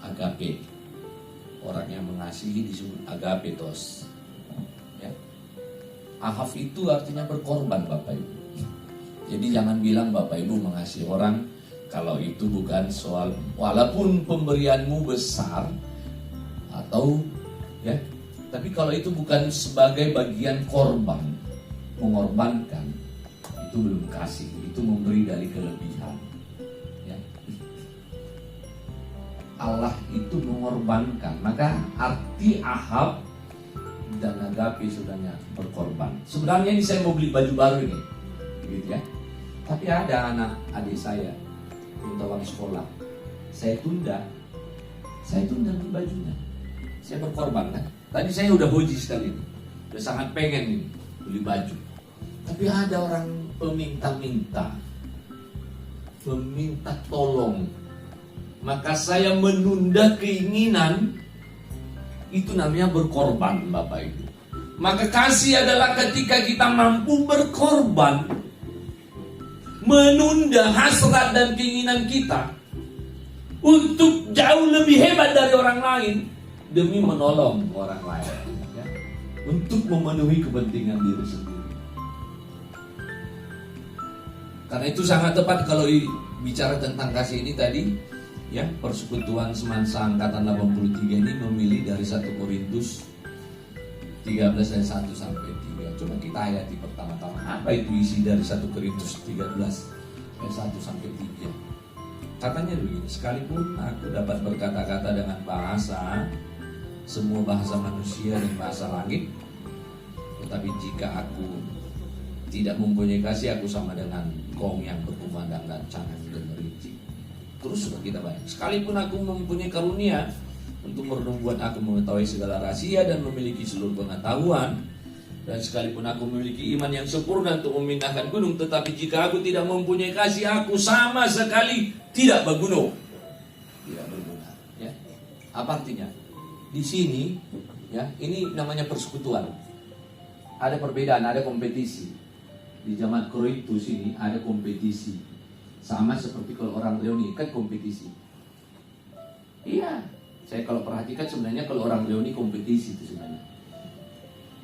agape. Orang yang mengasihi disebut agapetos. Ya. Ahav itu artinya berkorban, Bapak Ibu. Jadi jangan bilang Bapak Ibu mengasihi orang kalau itu bukan soal, walaupun pemberianmu besar atau ya, tapi kalau itu bukan sebagai bagian korban, mengorbankan, itu belum kasih, itu memberi dari kelebihan. Ya. Allah itu mengorbankan, maka arti ahab dan agape sudahnya berkorban. Sebenarnya ini saya mau beli baju baru ini, gitu ya. Tapi ada anak adik saya minta uang sekolah, saya tunda beli bajunya. Saya berkorban kan. Tadi saya udah hoji sekali ini, udah sangat pengen ini beli baju. Tapi ada orang meminta tolong, maka saya menunda keinginan. Itu namanya berkorban, Bapak Ibu. Maka kasih adalah ketika kita mampu berkorban, menunda hasrat dan keinginan kita untuk jauh lebih hebat dari orang lain demi menolong orang lain, ya, untuk memenuhi kepentingan diri sendiri. Karena itu sangat tepat kalau bicara tentang kasih ini tadi, ya, Persekutuan Semansa Angkatan 83 ini memilih dari 1 Korintus 13 dari 1 sampai 3. Coba kita hayati pertama-tama apa itu isi dari 1 Korintus 13 dari 1 sampai 3. Katanya begini, sekalipun aku dapat berkata-kata dengan semua bahasa manusia dan bahasa langit, tetapi jika aku tidak mempunyai kasih, aku sama dengan gong yang berkumandang dan canang dan merincing. Terus sudah kita baca, sekalipun aku mempunyai karunia untuk membuat aku mengetahui segala rahasia dan memiliki seluruh pengetahuan, dan sekalipun aku memiliki iman yang sempurna untuk memindahkan gunung, tetapi jika aku tidak mempunyai kasih, aku sama sekali tidak berguna. Tidak berguna. Ya. Apa artinya? Di sini, ya, ini namanya persekutuan. Ada perbedaan, ada kompetisi. Di zaman Korintus ini ada kompetisi. Sama seperti kalau orang Leoni kan kompetisi. Iya, saya kalau perhatikan sebenarnya kalau orang Leoni kompetisi itu sebenarnya.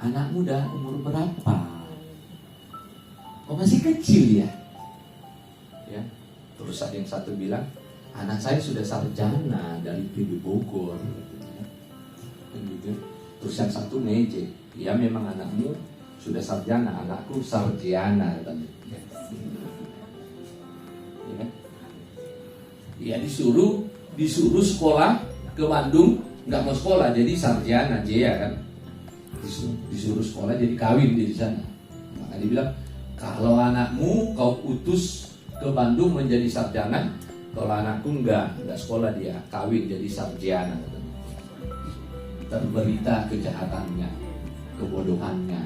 Anak muda umur berapa? Oh, masih kecil ya? Ya. Terus ada yang satu bilang, anak saya sudah sarjana dari PB Bogor. Gitu. Terus yang satu ngejek, ya memang anakmu sudah sarjana, anakku sarjana katanya. Ya. Ya disuruh sekolah ke Bandung, nggak mau sekolah jadi sarjana aja ya kan. Disuruh sekolah jadi kawin di sana. Maka dia bilang, kalau anakmu kau utus ke Bandung menjadi sarjana, kalau anakku enggak sekolah dia kawin jadi sarjana. Terberita kejahatannya, kebodohannya,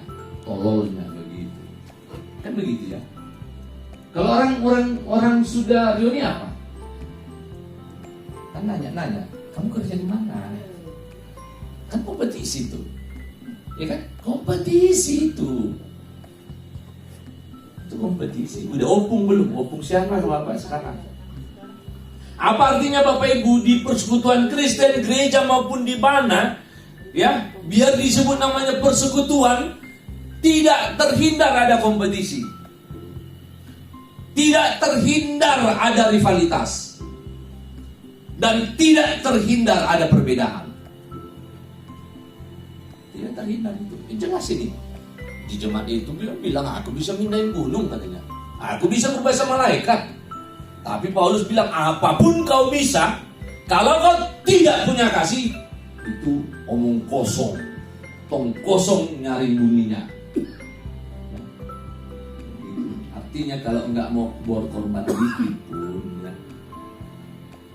tololnya begitu. Kan begitu ya. Kalau orang sudah Rioni apa? Kan nanya, kamu kerja di mana? Kan kompetisi itu. Ya kan? Kompetisi itu. Itu kompetisi. Udah opung belum? Opung siapa sama apa sekarang? Apa artinya Bapak Ibu? Di persekutuan Kristen, gereja maupun di mana, ya, biar disebut namanya persekutuan, tidak terhindar ada kompetisi, tidak terhindar ada rivalitas, dan tidak terhindar ada perbedaan. Tidak terhindar itu. Jelas ini. Di jemaat itu bilang aku bisa mindahin gunung katanya. Aku bisa berbahasa malaikat. Tapi Paulus bilang apapun kau bisa, kalau kau tidak punya kasih, itu omong kosong. Tong kosong nyari bunyinya. Artinya kalau enggak mau berkorban dikit pun, ya,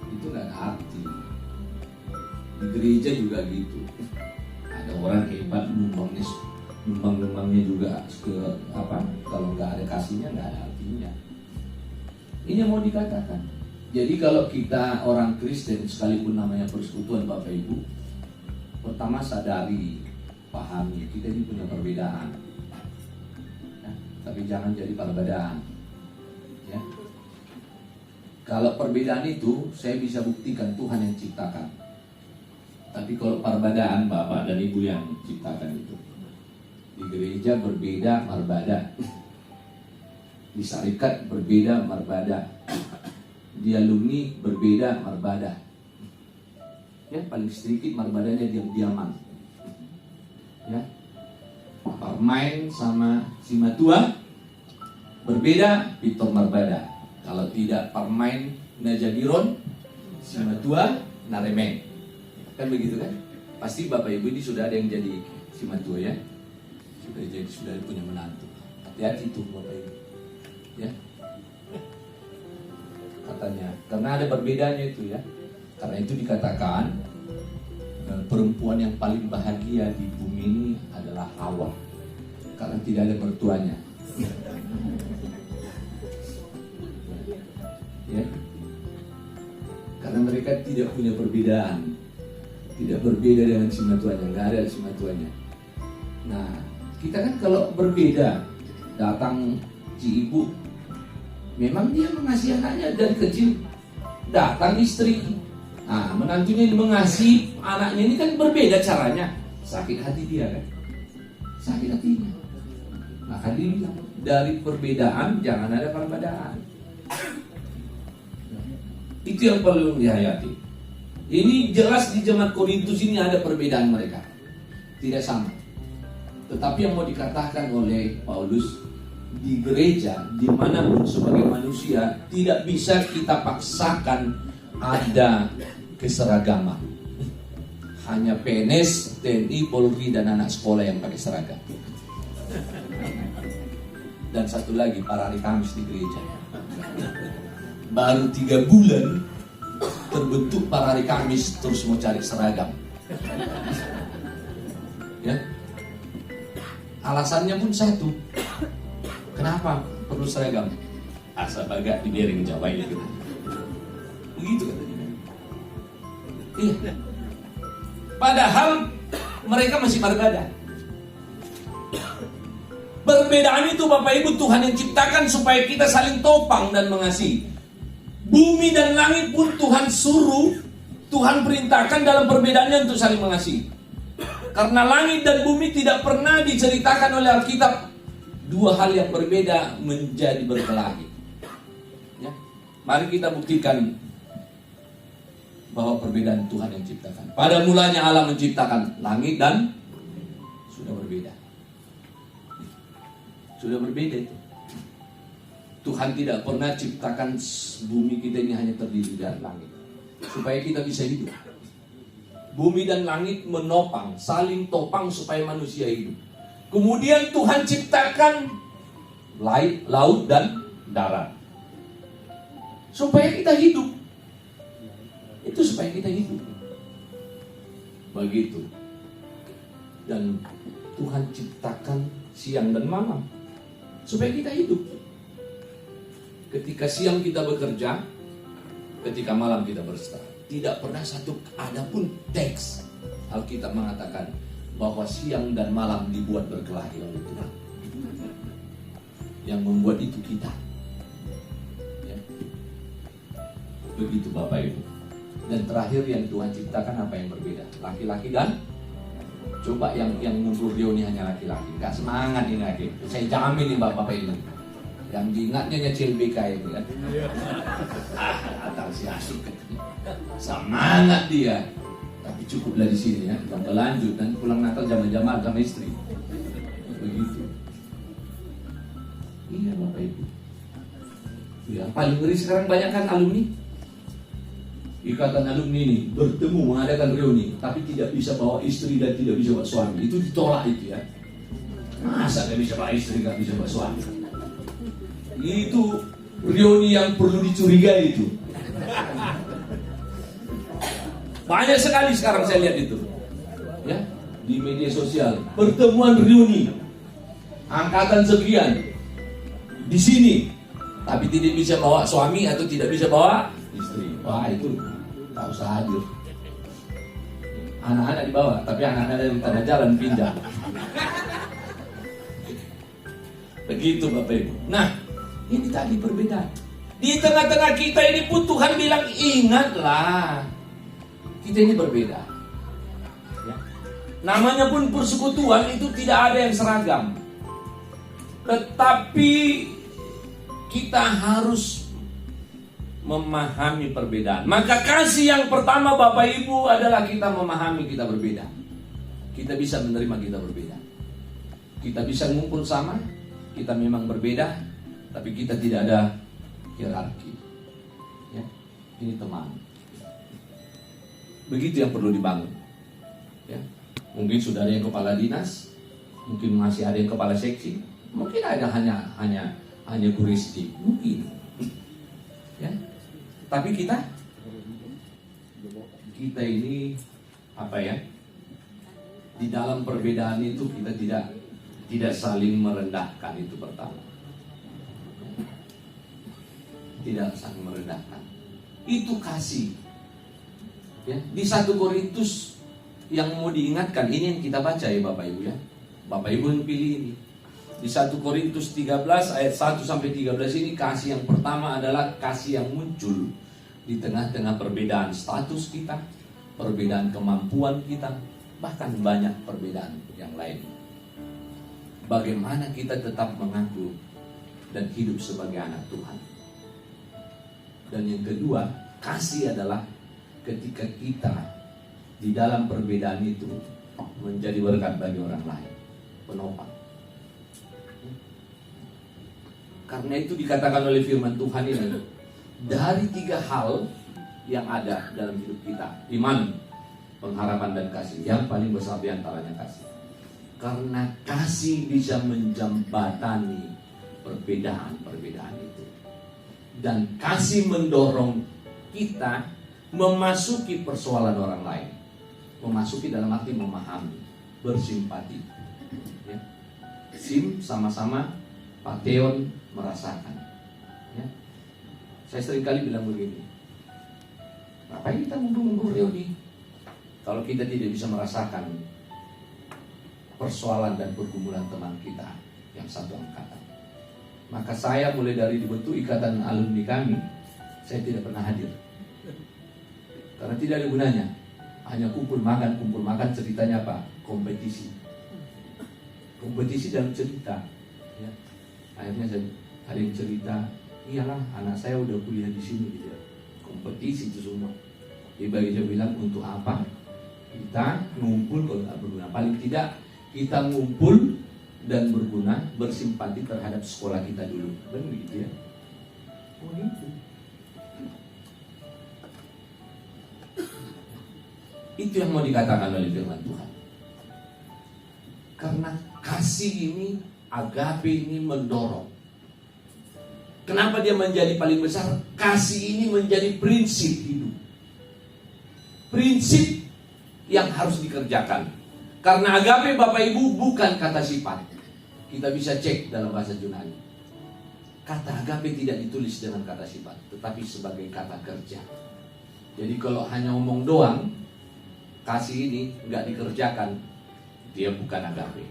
itu enggak ada arti. Di gereja juga gitu. Ada orang hebat nyumbangnya juga ke apa? Kalau enggak ada kasihnya enggak ada artinya. Ini yang mau dikatakan. Jadi kalau kita orang Kristen, sekalipun namanya persekutuan Bapak Ibu, pertama sadari, pahami kita ini punya perbedaan. Tapi jangan jadi perbedaan, ya. Kalau perbedaan itu saya bisa buktikan Tuhan yang ciptakan. Tapi kalau perbedaan Bapak dan Ibu yang ciptakan itu, di gereja berbeda marbada, di syarikat berbeda marbada, di alumni berbeda marbada. Ya, paling sedikit marbadanya diam-diaman. Ya. Parmain sama Simatua berbeda, Victor Marbada. Kalau tidak Parmain Najadiron, Simatua Naremen. Kan begitu kan? Pasti Bapak Ibu ini sudah ada yang jadi Simatua, ya. Sudah punya menantu. Hati-hati tuh Bapak Ibu. Ya. Katanya, karena ada perbedaannya itu, ya. Karena itu dikatakan perempuan yang paling bahagia di bumi ini adalah Hawa, karena tidak ada mertuanya. Ya. Karena mereka tidak punya perbedaan, tidak berbeda dengan simatuannya, nggak ada simatuannya. Nah, kita kan kalau berbeda, datang si ibu, memang dia mengasihi anaknya dari kecil, datang istri. Nah, menantunya mengasihi anaknya ini kan berbeda caranya. Sakit hati dia kan, sakit hatinya. Maka dia bilang, dari perbedaan jangan ada perbedaan. Itu yang perlu dihayati. Ini jelas di jemaat Korintus ini ada perbedaan mereka, tidak sama. Tetapi yang mau dikatakan oleh Paulus, di gereja dimanapun sebagai manusia tidak bisa kita paksakan ada keseragaman. Hanya PNS, TNI, Polri, dan anak sekolah yang pakai seragam. Dan satu lagi, para hari Kamis di gereja. Baru 3 bulan terbentuk para hari Kamis terus mau cari seragam. Ya. Alasannya pun satu. Kenapa perlu seragam? Asa bagak di Bering Jawa ini. Begitu katanya. Iya. Padahal mereka masih berbeda. Perbedaan itu Bapak Ibu Tuhan yang ciptakan supaya kita saling topang dan mengasihi. Bumi dan langit pun Tuhan suruh, Tuhan perintahkan dalam perbedaannya untuk saling mengasihi. Karena langit dan bumi tidak pernah diceritakan oleh Alkitab dua hal yang berbeda menjadi berkelahi. Ya. Mari kita buktikan bahwa perbedaan Tuhan yang ciptakan. Pada mulanya Allah menciptakan langit dan sudah berbeda. Sudah berbeda itu. Tuhan tidak pernah ciptakan bumi kita ini hanya terdiri dari langit, supaya kita bisa hidup. Bumi dan langit menopang, saling topang supaya manusia hidup. Kemudian Tuhan ciptakan laut dan darat, supaya kita hidup. Itu supaya kita hidup. Begitu. Dan Tuhan ciptakan siang dan malam supaya kita hidup. Ketika siang kita bekerja, ketika malam kita beristirahat. Tidak pernah ada pun teks Alkitab mengatakan bahwa siang dan malam dibuat berkelahi oleh Tuhan. Yang membuat itu kita. Ya. Begitu Bapak Ibu. Dan terakhir yang Tuhan ciptakan apa yang berbeda? Laki-laki dan coba yang ngumpul reuni hanya laki-laki. Gak semangat ini lagi. Saya jamin nih Bapak Ibu. Yang diingatnya hanya CLBK itu kan. Atau si asik kan. Semangat dia. Tapi cukuplah di sini ya. Dan berlanjut dan pulang Natal jam-jam sama istri. Begitu. Iya Bapak Ibu. Ya, paling ngeri sekarang banyak kan alumni. Ikatan alumni ini bertemu mengadakan reuni, tapi tidak bisa bawa istri dan tidak bisa bawa suami. Itu ditolak itu ya. Masa gak bisa bawa istri, gak bisa bawa suami? Itu reuni yang perlu dicurigai itu. Banyak sekali sekarang saya lihat itu. Ya, di media sosial. Pertemuan reuni. Angkatan sekian. Di sini. Tapi tidak bisa bawa suami atau tidak bisa bawa istri. Wah itu tak usah hadir. Anak-anak dibawa, tapi anak-anak dari tengah jalan pindah. Begitu Bapak Ibu. Nah, ini tadi perbedaan. Di tengah-tengah kita ini pun Tuhan bilang ingatlah, kita ini berbeda. Ya. Namanya pun persekutuan itu tidak ada yang seragam. Tetapi kita harus memahami perbedaan. Maka kasih yang pertama Bapak Ibu adalah kita memahami kita berbeda. Kita bisa menerima kita berbeda. Kita bisa ngumpul sama, kita memang berbeda, tapi kita tidak ada hierarki. Ya, ini teman. Begitu yang perlu dibangun. Ya, mungkin sudah ada yang kepala dinas, mungkin masih ada yang kepala seksi, mungkin ada hanya Kuristi, mungkin. Ya. Tapi kita ini apa ya? Di dalam perbedaan itu kita tidak saling merendahkan, itu pertama. Tidak saling merendahkan. Itu kasih. Ya, di 1 Korintus yang mau diingatkan, ini yang kita baca ya Bapak Ibu ya. Bapak Ibu yang pilih ini. Di 1 Korintus 13 ayat 1 sampai 13 ini kasih yang pertama adalah kasih yang muncul di tengah-tengah perbedaan status kita, perbedaan kemampuan kita, bahkan banyak perbedaan yang lain. Bagaimana kita tetap mengaku dan hidup sebagai anak Tuhan. Dan yang kedua, kasih adalah ketika kita di dalam perbedaan itu menjadi berkat bagi orang lain, penopang. Karena itu dikatakan oleh firman Tuhan ini, dari 3 hal yang ada dalam hidup kita, iman, pengharapan, dan kasih. Yang paling besar di antaranya kasih. Karena kasih bisa menjembatani perbedaan-perbedaan itu. Dan kasih mendorong kita memasuki persoalan orang lain. Memasuki dalam arti memahami, bersimpati. Ya. Sim sama-sama, pateon merasakan. Ya. Saya seringkali bilang begini, ngapain kita ngumpul-ngumpul reuni kalau kita tidak bisa merasakan persoalan dan pergumulan teman kita yang satu angkatan. Maka saya mulai dari dibentuk ikatan alumni kami, saya tidak pernah hadir karena tidak ada gunanya. Hanya kumpul makan ceritanya apa? Kompetisi dalam cerita. Ya. Akhirnya ada yang cerita, iyalah anak saya udah kuliah di sini gitu. Kompetisi itu semua. Jadi bagi saya bilang, untuk apa kita ngumpul kalau nggak berguna? Paling tidak kita ngumpul dan berguna, bersimpati terhadap sekolah kita dulu. Benar gitu ya? Oh gitu. Itu yang mau dikatakan oleh firman Tuhan. Karena kasih ini, agape ini mendorong. Kenapa dia menjadi paling besar? Kasih ini menjadi prinsip hidup. Prinsip yang harus dikerjakan. Karena agape Bapak Ibu bukan kata sifat. Kita bisa cek dalam bahasa Yunani. Kata agape tidak ditulis dengan kata sifat, tetapi sebagai kata kerja. Jadi kalau hanya ngomong doang, kasih ini nggak dikerjakan, dia bukan agape.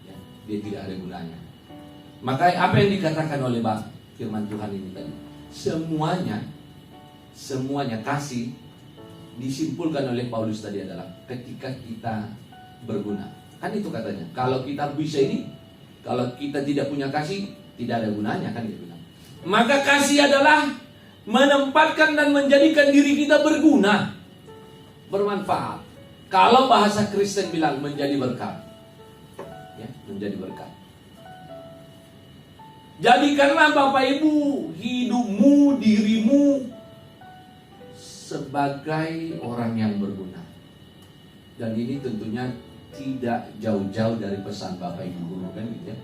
Ya, dia tidak ada gunanya. Maka apa yang dikatakan oleh firman Tuhan ini tadi? semuanya kasih disimpulkan oleh Paulus tadi adalah ketika kita berguna. Kan itu katanya. Kalau kita bisa ini, kalau kita tidak punya kasih, tidak ada gunanya, kan gitu. Maka kasih adalah menempatkan dan menjadikan diri kita berguna, bermanfaat. Kalau bahasa Kristen bilang menjadi berkat, ya, menjadi berkat. Jadikanlah Bapak Ibu hidupmu, dirimu sebagai orang yang berguna. Dan ini tentunya tidak jauh-jauh dari pesan Bapak Ibu guru kan gitu ya.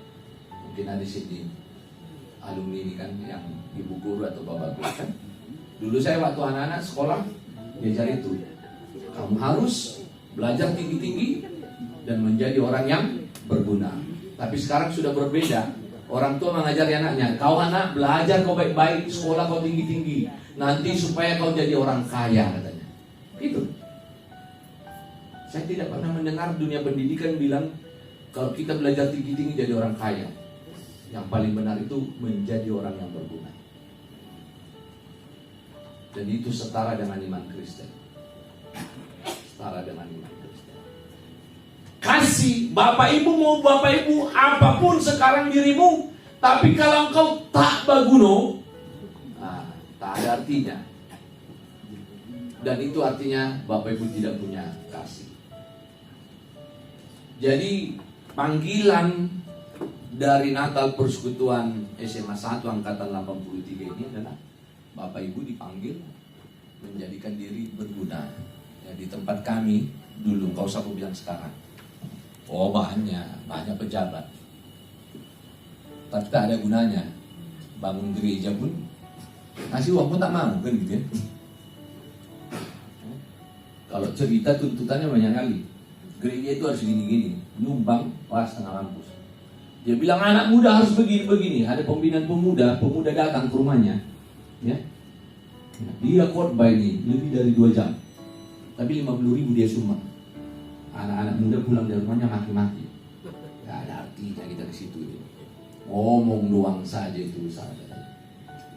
Mungkin ada di sini alumni ini kan yang ibu guru atau bapak guru kan. Dulu saya waktu anak-anak sekolah diajar itu. Kamu harus belajar tinggi-tinggi dan menjadi orang yang berguna. Tapi sekarang sudah berbeda. Orang tua mengajari anaknya, kau anak belajar kau baik-baik, sekolah kau tinggi-tinggi, nanti supaya kau jadi orang kaya katanya. Gitu. Saya tidak pernah mendengar dunia pendidikan bilang kalau kita belajar tinggi-tinggi jadi orang kaya. Yang paling benar itu menjadi orang yang berguna. Dan itu setara dengan iman Kristen. Setara dengan iman Kristen. Kasih Bapak Ibu, mau Bapak Ibu apapun sekarang dirimu, tapi kalau engkau tak berguna, tak ada artinya. Dan itu artinya Bapak Ibu tidak punya kasih. Jadi panggilan dari Natal Persekutuan SMA 1 Angkatan 83 ini adalah Bapak Ibu dipanggil menjadikan diri berguna. Ya, di tempat kami dulu, kau usah bilang sekarang. Oh banyak pejabat, tapi tak ada gunanya. Bangun gereja pun kasih uang pun tak mau kan gitu ya. Kalau cerita tuntutannya banyak kali. Gereja itu harus gini-gini, nyumbang pas setengah kampus. Dia bilang anak muda harus begini-begini. Ada pembinaan pemuda datang ke rumahnya, ya. Dia khotbah ini lebih dari 2 jam, tapi 50.000 dia sumbang. Anak-anak muda pulang dari rumahnya maki-maki. Gak ada artinya kita ke situ. Ngomong doang saja itu saja.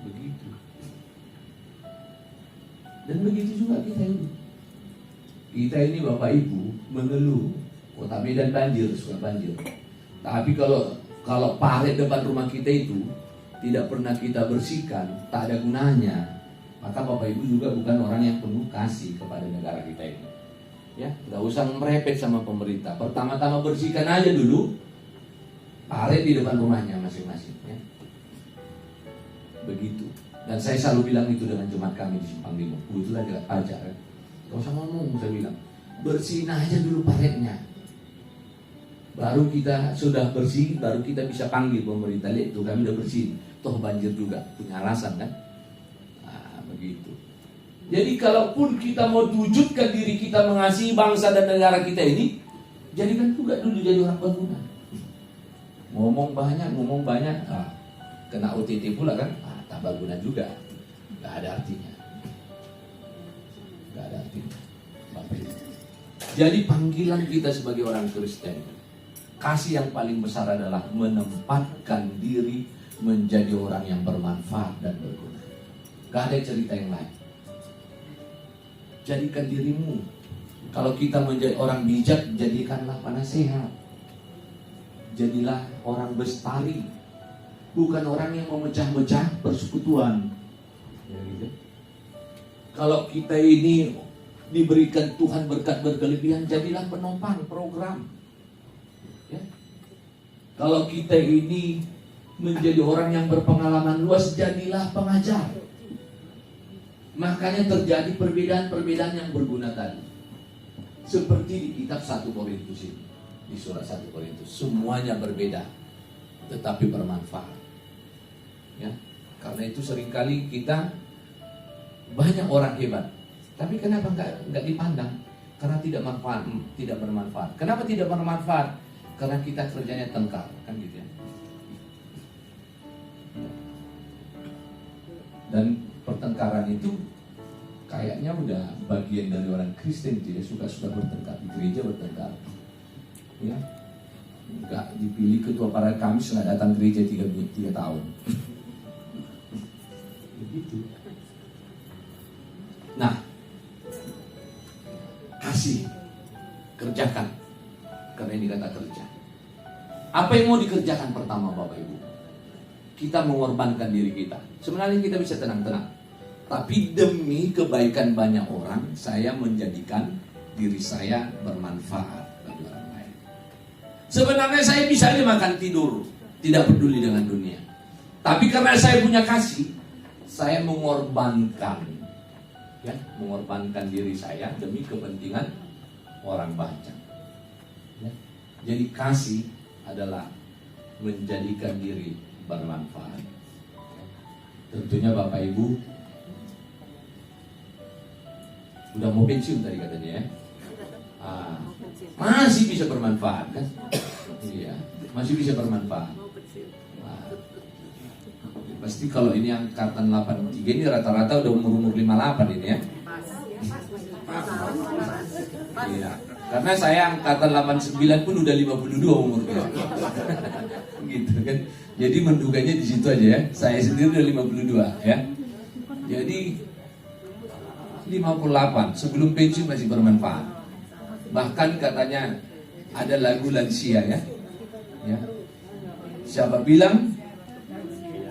Begitu. Dan begitu juga kita ini. Kita ini Bapak Ibu mengeluh Kota Medan banjir, suka banjir. Tapi kalau parit depan rumah kita itu tidak pernah kita bersihkan, tak ada gunanya. Maka Bapak Ibu juga bukan orang yang penuh kasih kepada negara kita ini. Ya, nggak usah merepet sama pemerintah. Pertama-tama bersihkan aja dulu parit di depan rumahnya masing-masing. Ya. Begitu. Dan saya selalu bilang itu dengan jemaat kami di Simpang Lima. Kebetulan dekat pajak. Kan? Gak usah ngomong, saya bilang bersihin aja dulu paritnya. Baru kita sudah bersih, baru kita bisa panggil pemerintah. Lihat itu kami udah bersih. Toh banjir juga, punya alasan kan. Nah, begitu. Jadi kalaupun kita mau wujudkan diri kita mengasihi bangsa dan negara kita ini, jadikan juga dulu jadi orang berguna. Ngomong banyak, kena OTT pula kan, tak berguna juga, gak ada artinya. Gak ada artinya. Jadi panggilan kita sebagai orang Kristen, kasih yang paling besar adalah menempatkan diri menjadi orang yang bermanfaat dan berguna. Gak ada cerita yang lain. Jadikan dirimu. Kalau kita menjadi orang bijak, jadikanlah penasehat. Jadilah orang bestari, bukan orang yang memecah-mecah persekutuan. Ya, gitu. Kalau kita ini diberikan Tuhan berkat berkelebihan, jadilah penopang program. Ya. Kalau kita ini menjadi orang yang berpengalaman luas, jadilah pengajar. Makanya terjadi perbedaan-perbedaan yang berguna tadi. Seperti di kitab 1 Korintus ini, di surat 1 Korintus, semuanya berbeda, tetapi bermanfaat. Ya, karena itu seringkali kita banyak orang hebat, tapi kenapa nggak dipandang? Karena tidak bermanfaat. Kenapa tidak bermanfaat? Karena kita kerjanya tengkar, kan gitu ya. Dan pertengkaran itu kayaknya udah bagian dari orang Kristen, tidak suka bertengkar, di gereja bertengkar. Ya, nggak dipilih ketua para Kamis nggak datang gereja 3 tahun. Begitu. Nah, kasih, kerjakan. Karena ini kata kerja. Apa yang mau dikerjakan pertama Bapak Ibu? Kita mengorbankan diri kita. Sebenarnya kita bisa tenang-tenang. Tapi demi kebaikan banyak orang, saya menjadikan diri saya bermanfaat bagi orang lain. Sebenarnya saya bisa aja makan tidur, tidak peduli dengan dunia. Tapi karena saya punya kasih, saya mengorbankan, ya, mengorbankan diri saya demi kepentingan orang banyak. Ya. Jadi kasih adalah menjadikan diri bermanfaat. Tentunya Bapak Ibu udah mau pensiun tadi katanya ya. Masih bisa bermanfaat kan? Iya, masih bisa bermanfaat. Pasti kalau ini angkatan 83 ini rata-rata udah umur 58 ini ya. Iya. Karena saya angkatan 89 pun udah 52 umurnya. Gitu kan. Jadi menduganya di situ aja ya. Saya sendiri udah 52 ya. Jadi 58 sebelum pensiun masih bermanfaat. Bahkan katanya ada lagu lansia ya. Ya. Siapa bilang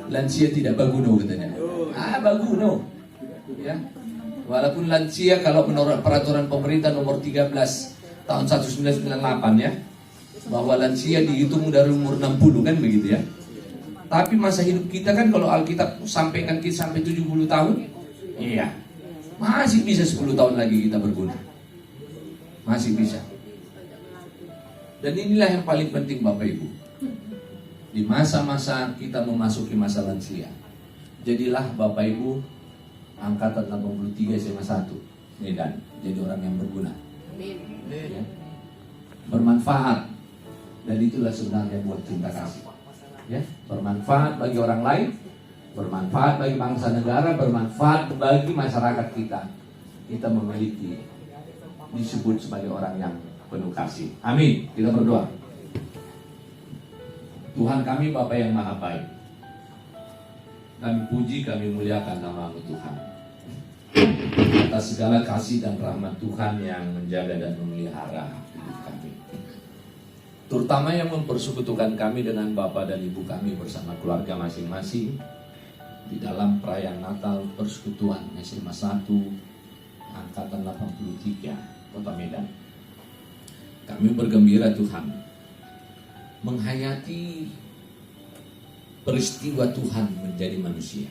lansia tidak baguno katanya. Baguno. Ya. Walaupun lansia kalau menurut peraturan pemerintah nomor 13 tahun 1998 ya, bahwa lansia dihitung dari umur 60 kan begitu ya. Tapi masa hidup kita kan kalau Alkitab sampaikan kita sampai 70 tahun, iya, masih bisa 10 tahun lagi kita berguna, masih bisa. Dan inilah yang paling penting Bapak Ibu, di masa-masa kita memasuki masa lansia, jadilah Bapak Ibu angkatan 83 SMA 1 Medan, jadi orang yang berguna. Ya. Bermanfaat, dan itulah sebenarnya buat cinta kasih ya. Bermanfaat bagi orang lain, bermanfaat bagi bangsa negara, bermanfaat bagi masyarakat kita. Kita memiliki, disebut sebagai orang yang penuh kasih. Amin. Kita berdoa. Tuhan kami Bapa yang maha baik, kami puji, kami muliakan nama-Mu Tuhan atas segala kasih dan rahmat Tuhan yang menjaga dan memelihara hidup kami, terutama yang mempersekutukan kami dengan Bapa dan Ibu kami bersama keluarga masing-masing di dalam perayaan Natal Persekutuan SMA 1 Angkatan 83 Kota Medan. Kami bergembira Tuhan menghayati peristiwa Tuhan menjadi manusia,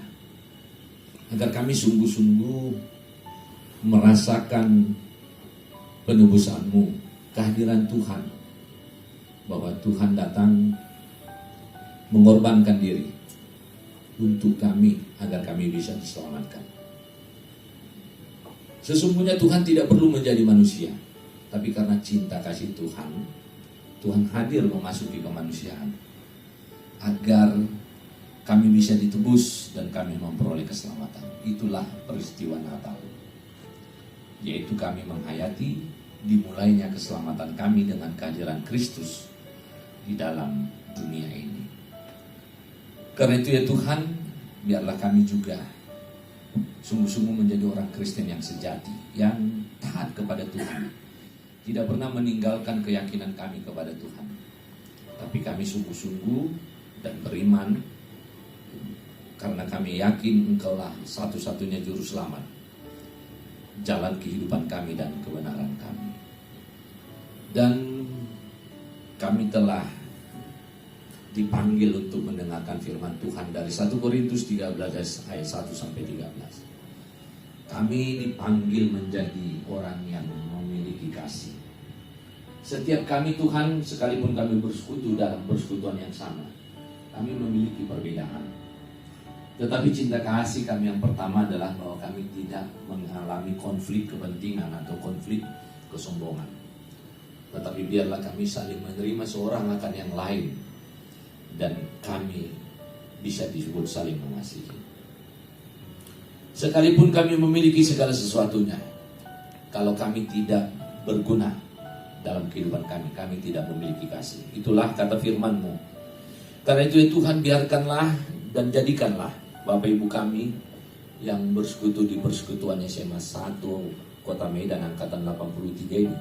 agar kami sungguh-sungguh merasakan penebusan-Mu, kehadiran Tuhan, bahwa Tuhan datang mengorbankan diri untuk kami agar kami bisa diselamatkan. Sesungguhnya Tuhan tidak perlu menjadi manusia, tapi karena cinta kasih Tuhan, Tuhan hadir memasuki kemanusiaan agar kami bisa ditebus dan kami memperoleh keselamatan. Itulah peristiwa Natal, yaitu kami menghayati dimulainya keselamatan kami dengan kehadiran Kristus di dalam dunia ini. Karena itu ya Tuhan, biarlah kami juga sungguh-sungguh menjadi orang Kristen yang sejati, yang taat kepada Tuhan, tidak pernah meninggalkan keyakinan kami kepada Tuhan, tapi kami sungguh-sungguh dan beriman, karena kami yakin Engkaulah satu-satunya juru selamat, jalan kehidupan kami dan kebenaran kami. Dan kami telah dipanggil untuk mendengarkan firman Tuhan dari 1 Korintus 13 ayat 1 sampai 13. Kami dipanggil menjadi orang yang memiliki kasih. Setiap kami Tuhan, sekalipun kami bersekutu dalam persekutuan yang sama, kami memiliki perbedaan. Tetapi cinta kasih kami yang pertama adalah bahwa kami tidak mengalami konflik kepentingan atau konflik kesombongan. Tetapi biarlah kami saling menerima seorang akan yang lain, dan kami bisa disebut saling mengasihi. Sekalipun kami memiliki segala sesuatunya, kalau kami tidak berguna dalam kehidupan kami, kami tidak memiliki kasih. Itulah kata firman-Mu. Karena itu ya Tuhan, biarkanlah dan jadikanlah Bapak Ibu kami yang bersekutu di persekutuan SMA 1 Kota Medan Angkatan 83 ini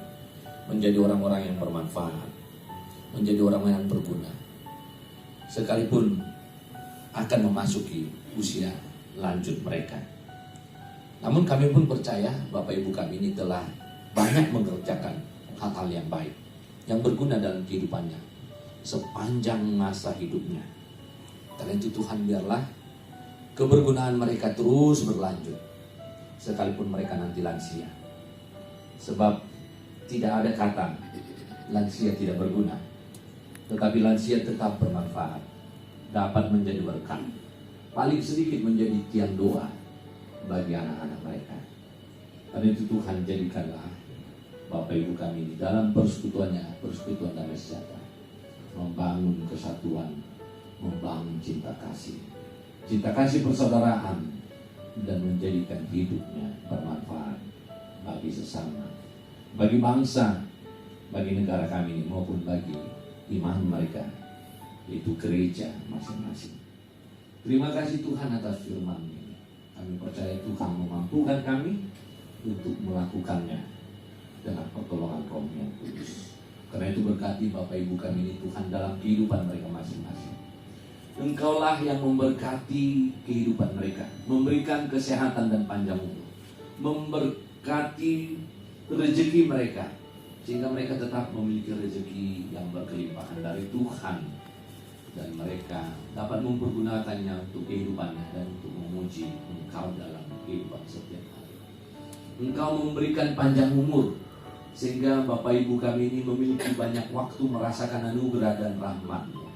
menjadi orang-orang yang bermanfaat, menjadi orang yang berguna, sekalipun akan memasuki usia lanjut mereka. Namun kami pun percaya Bapak Ibu kami ini telah banyak mengerjakan hal-hal yang baik, yang berguna dalam kehidupannya sepanjang masa hidupnya. Karena itu Tuhan, biarlah kebergunaan mereka terus berlanjut sekalipun mereka nanti lansia. Sebab tidak ada kata lansia tidak berguna, tetapi lansia tetap bermanfaat, dapat menjadi berkat, paling sedikit menjadi tiang doa bagi anak-anak mereka. Karena itu Tuhan, jadikanlah Bapak Ibu kami di dalam persekutuannya, persekutuan damai sejahtera, membangun kesatuan, membangun cinta kasih persaudaraan, dan menjadikan hidupnya bermanfaat bagi sesama, bagi bangsa, bagi negara kami ini, maupun bagi iman mereka, yaitu gereja masing-masing. Terima kasih Tuhan atas firman ini. Kami percaya Tuhan memampukan kami untuk melakukannya dengan pertolongan Roh yang kudus. Karena itu berkati Bapak Ibu kami ini Tuhan dalam kehidupan mereka masing-masing. Engkaulah yang memberkati kehidupan mereka, memberikan kesehatan dan panjang umur, memberkati rezeki mereka, sehingga mereka tetap memiliki rezeki yang berkelimpahan dari Tuhan, dan mereka dapat mempergunakannya untuk kehidupannya dan untuk memuji Engkau dalam kehidupan setiap hari. Engkau memberikan panjang umur, sehingga Bapak Ibu kami ini memiliki banyak waktu merasakan anugerah dan rahmat-Mu.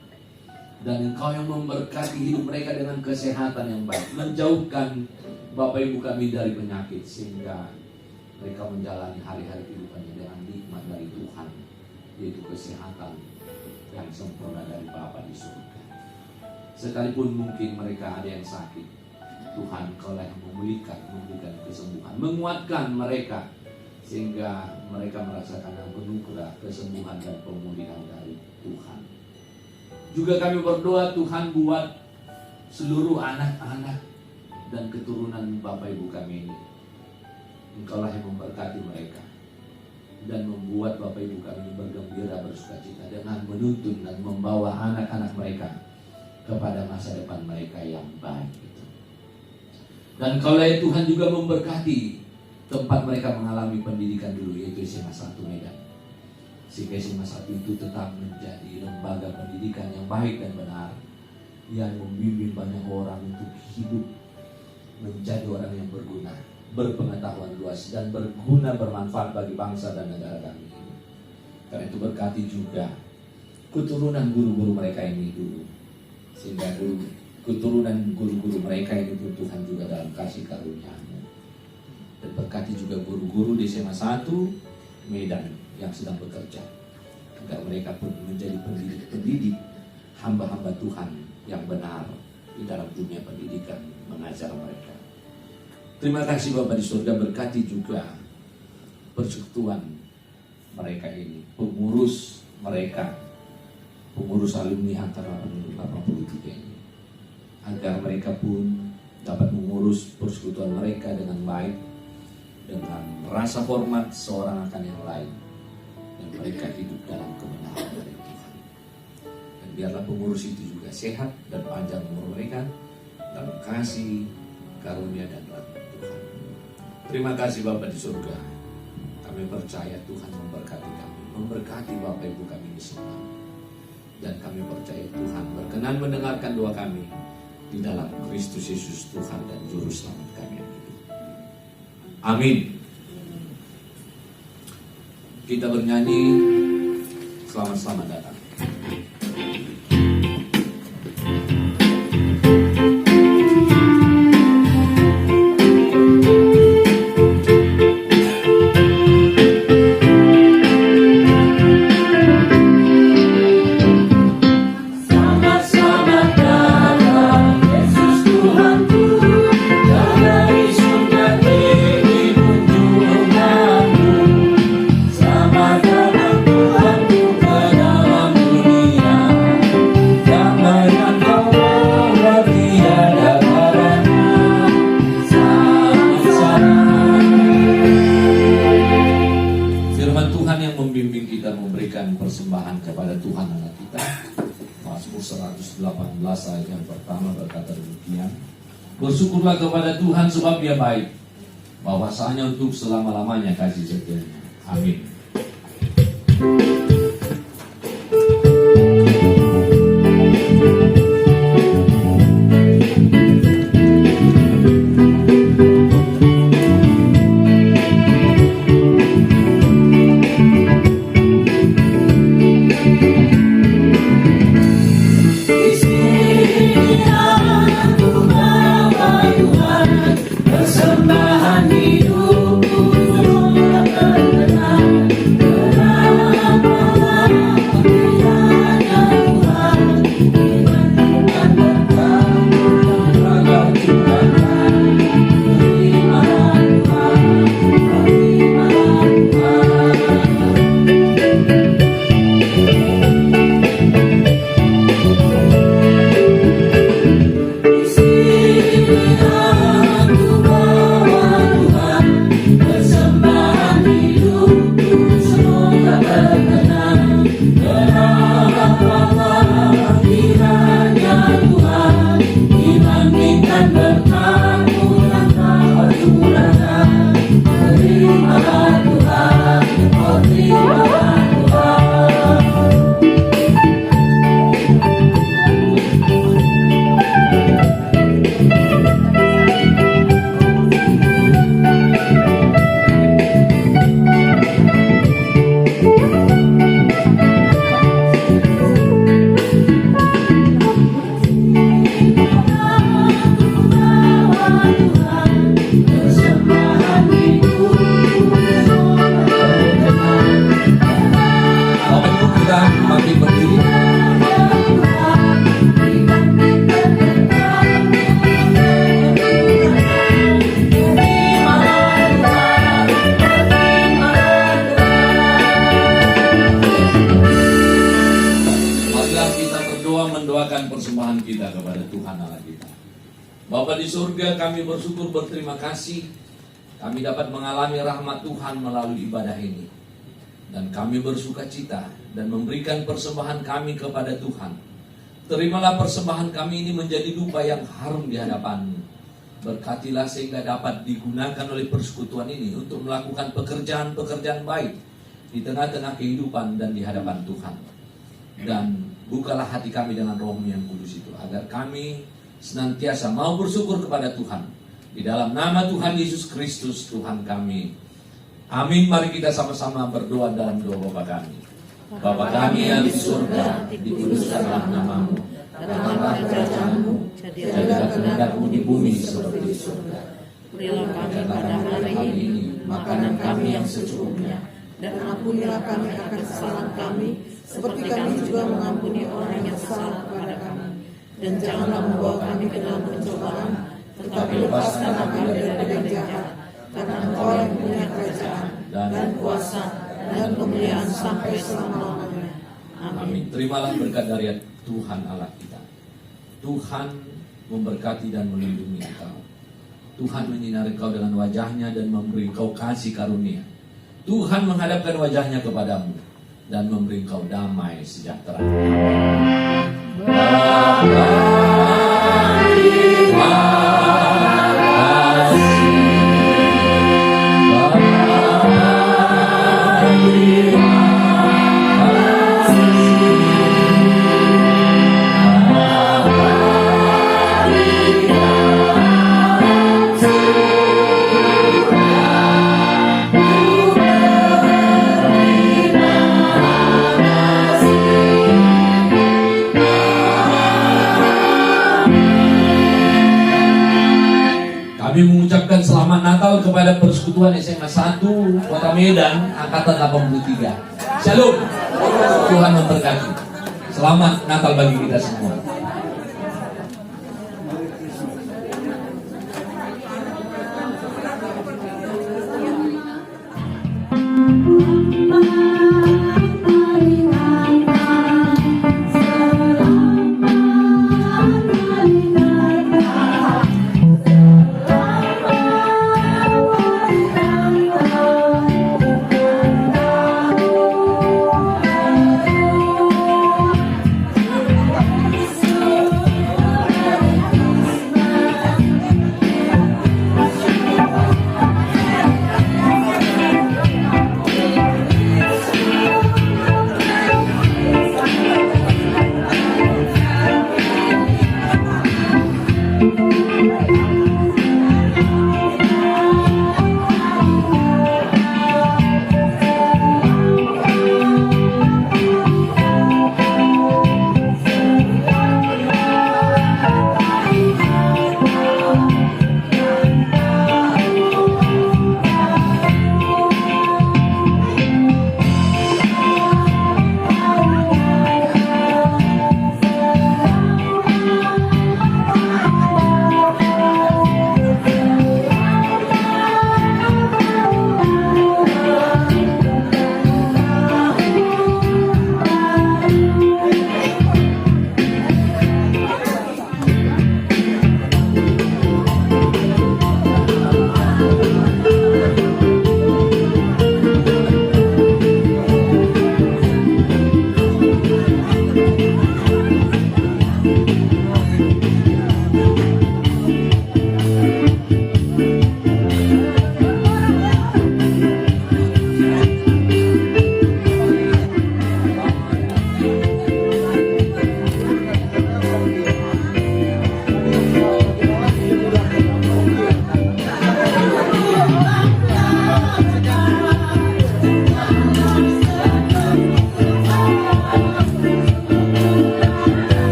Dan Engkau yang memberkati hidup mereka dengan kesehatan yang baik, menjauhkan Bapak Ibu kami dari penyakit, sehingga mereka menjalani hari-hari kehidupannya dengan nikmat dari Tuhan, yaitu kesehatan yang sempurna dari Bapa di surga. Sekalipun mungkin mereka ada yang sakit, Tuhan Engkaulah yang memulihkan, memberikan kesembuhan, menguatkan mereka, sehingga mereka merasakan anugerah kesembuhan dan pemulihan dari Tuhan. Juga kami berdoa Tuhan buat seluruh anak-anak dan keturunan Bapak Ibu kami ini. Engkaulah yang memberkati mereka dan membuat Bapak Ibu kami bergembira, bersukacita dengan menuntun dan membawa anak-anak mereka kepada masa depan mereka yang baik itu. Dan kalau Tuhan juga memberkati tempat mereka mengalami pendidikan dulu, yaitu SMA 1 Medan, sehingga SMA 1 itu tetap menjadi lembaga pendidikan yang baik dan benar, yang membimbing banyak orang untuk hidup menjadi orang yang berguna, berpengetahuan luas, dan berguna, bermanfaat bagi bangsa dan negara kami ini. Karena itu berkati juga keturunan guru-guru mereka ini dulu, sehingga keturunan guru-guru mereka ini pun Tuhan juga dalam kasih karunia-Mu. Dan berkati juga guru-guru di SMA 1 Medan yang sedang bekerja, agar mereka pun menjadi pendidik hamba-hamba Tuhan yang benar di dalam dunia pendidikan, mengajar mereka. Terima kasih Bapak di surga, berkati juga persekutuan mereka ini, pengurus mereka, pengurus alumni antara 83 ini, agar mereka pun dapat mengurus persekutuan mereka dengan baik, dengan rasa hormat seorang akan yang lain, dan mereka hidup dalam kebenaran dari Tuhan. Dan biarlah pengurus itu juga sehat dan panjang umur mereka dalam kasih, karunia, dan rahmat Tuhan. Terima kasih Bapak di surga. Kami percaya Tuhan memberkati kami, memberkati Bapak Ibu kami di semua. Dan kami percaya Tuhan berkenan mendengarkan doa kami di dalam Kristus Yesus Tuhan dan Juru Selamat kami yang hidup. Amin. Kita bernyanyi selamat datang. Selamat datang Tuhanku ke dalam memberikan persembahan kepada Tuhan Allah kita. Mazmur 118 ayat yang pertama berkata demikian. Bersyukurlah kepada Tuhan sebab Dia baik, bahwasanya untuk selama-lamanya kasih setianya. Amin. Persembahan hidupku semoga berkenan. Bapa di surga, kami bersyukur berterima kasih kami dapat mengalami rahmat Tuhan melalui ibadah ini. Dan kami bersuka cita dan memberikan persembahan kami kepada Tuhan. Terimalah persembahan kami ini menjadi dupa yang harum di hadapan-Mu. Berkatilah sehingga dapat digunakan oleh persekutuan ini untuk melakukan pekerjaan-pekerjaan baik di tengah-tengah kehidupan dan di hadapan Tuhan. Dan bukalah hati kami dengan Roh-Mu yang kudus itu, agar kami senantiasa mau bersyukur kepada Tuhan. Di dalam nama Tuhan Yesus Kristus Tuhan kami. Amin. Mari kita sama-sama berdoa dalam doa Bapa kami. Bapa kami yang di surga, dikuduskanlah nama-Mu. Datanglah kerajaan-Mu, jadilah kehendak-Mu di bumi seperti di surga. Berilah kami pada hari ini makanan kami yang secukupnya, dan ampunilah kami akan kesalahan kami, seperti kami juga mengampuni orang yang salah kepada kami. Dan janganlah membawa kami ke dalam pencobaan, tetapi lepaskanlah kami dari yang jahat. Karena Engkau yang punya kerajaan dan kuasa dan kemuliaan sampai selama-lamanya. Amin. Terimalah berkat dari Tuhan Allah kita. Tuhan memberkati dan melindungi engkau. Tuhan menyinari engkau dengan wajahnya dan memberi engkau kasih karunia. Tuhan menghadapkan wajahnya kepadamu dan memberi engkau damai sejahtera. Kami mengucapkan selamat Natal kepada Persekutuan SMA 1 Kota Medan Angkatan 83. Shalom. Tuhan memberkati. Selamat Natal bagi kita semua.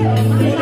Amin.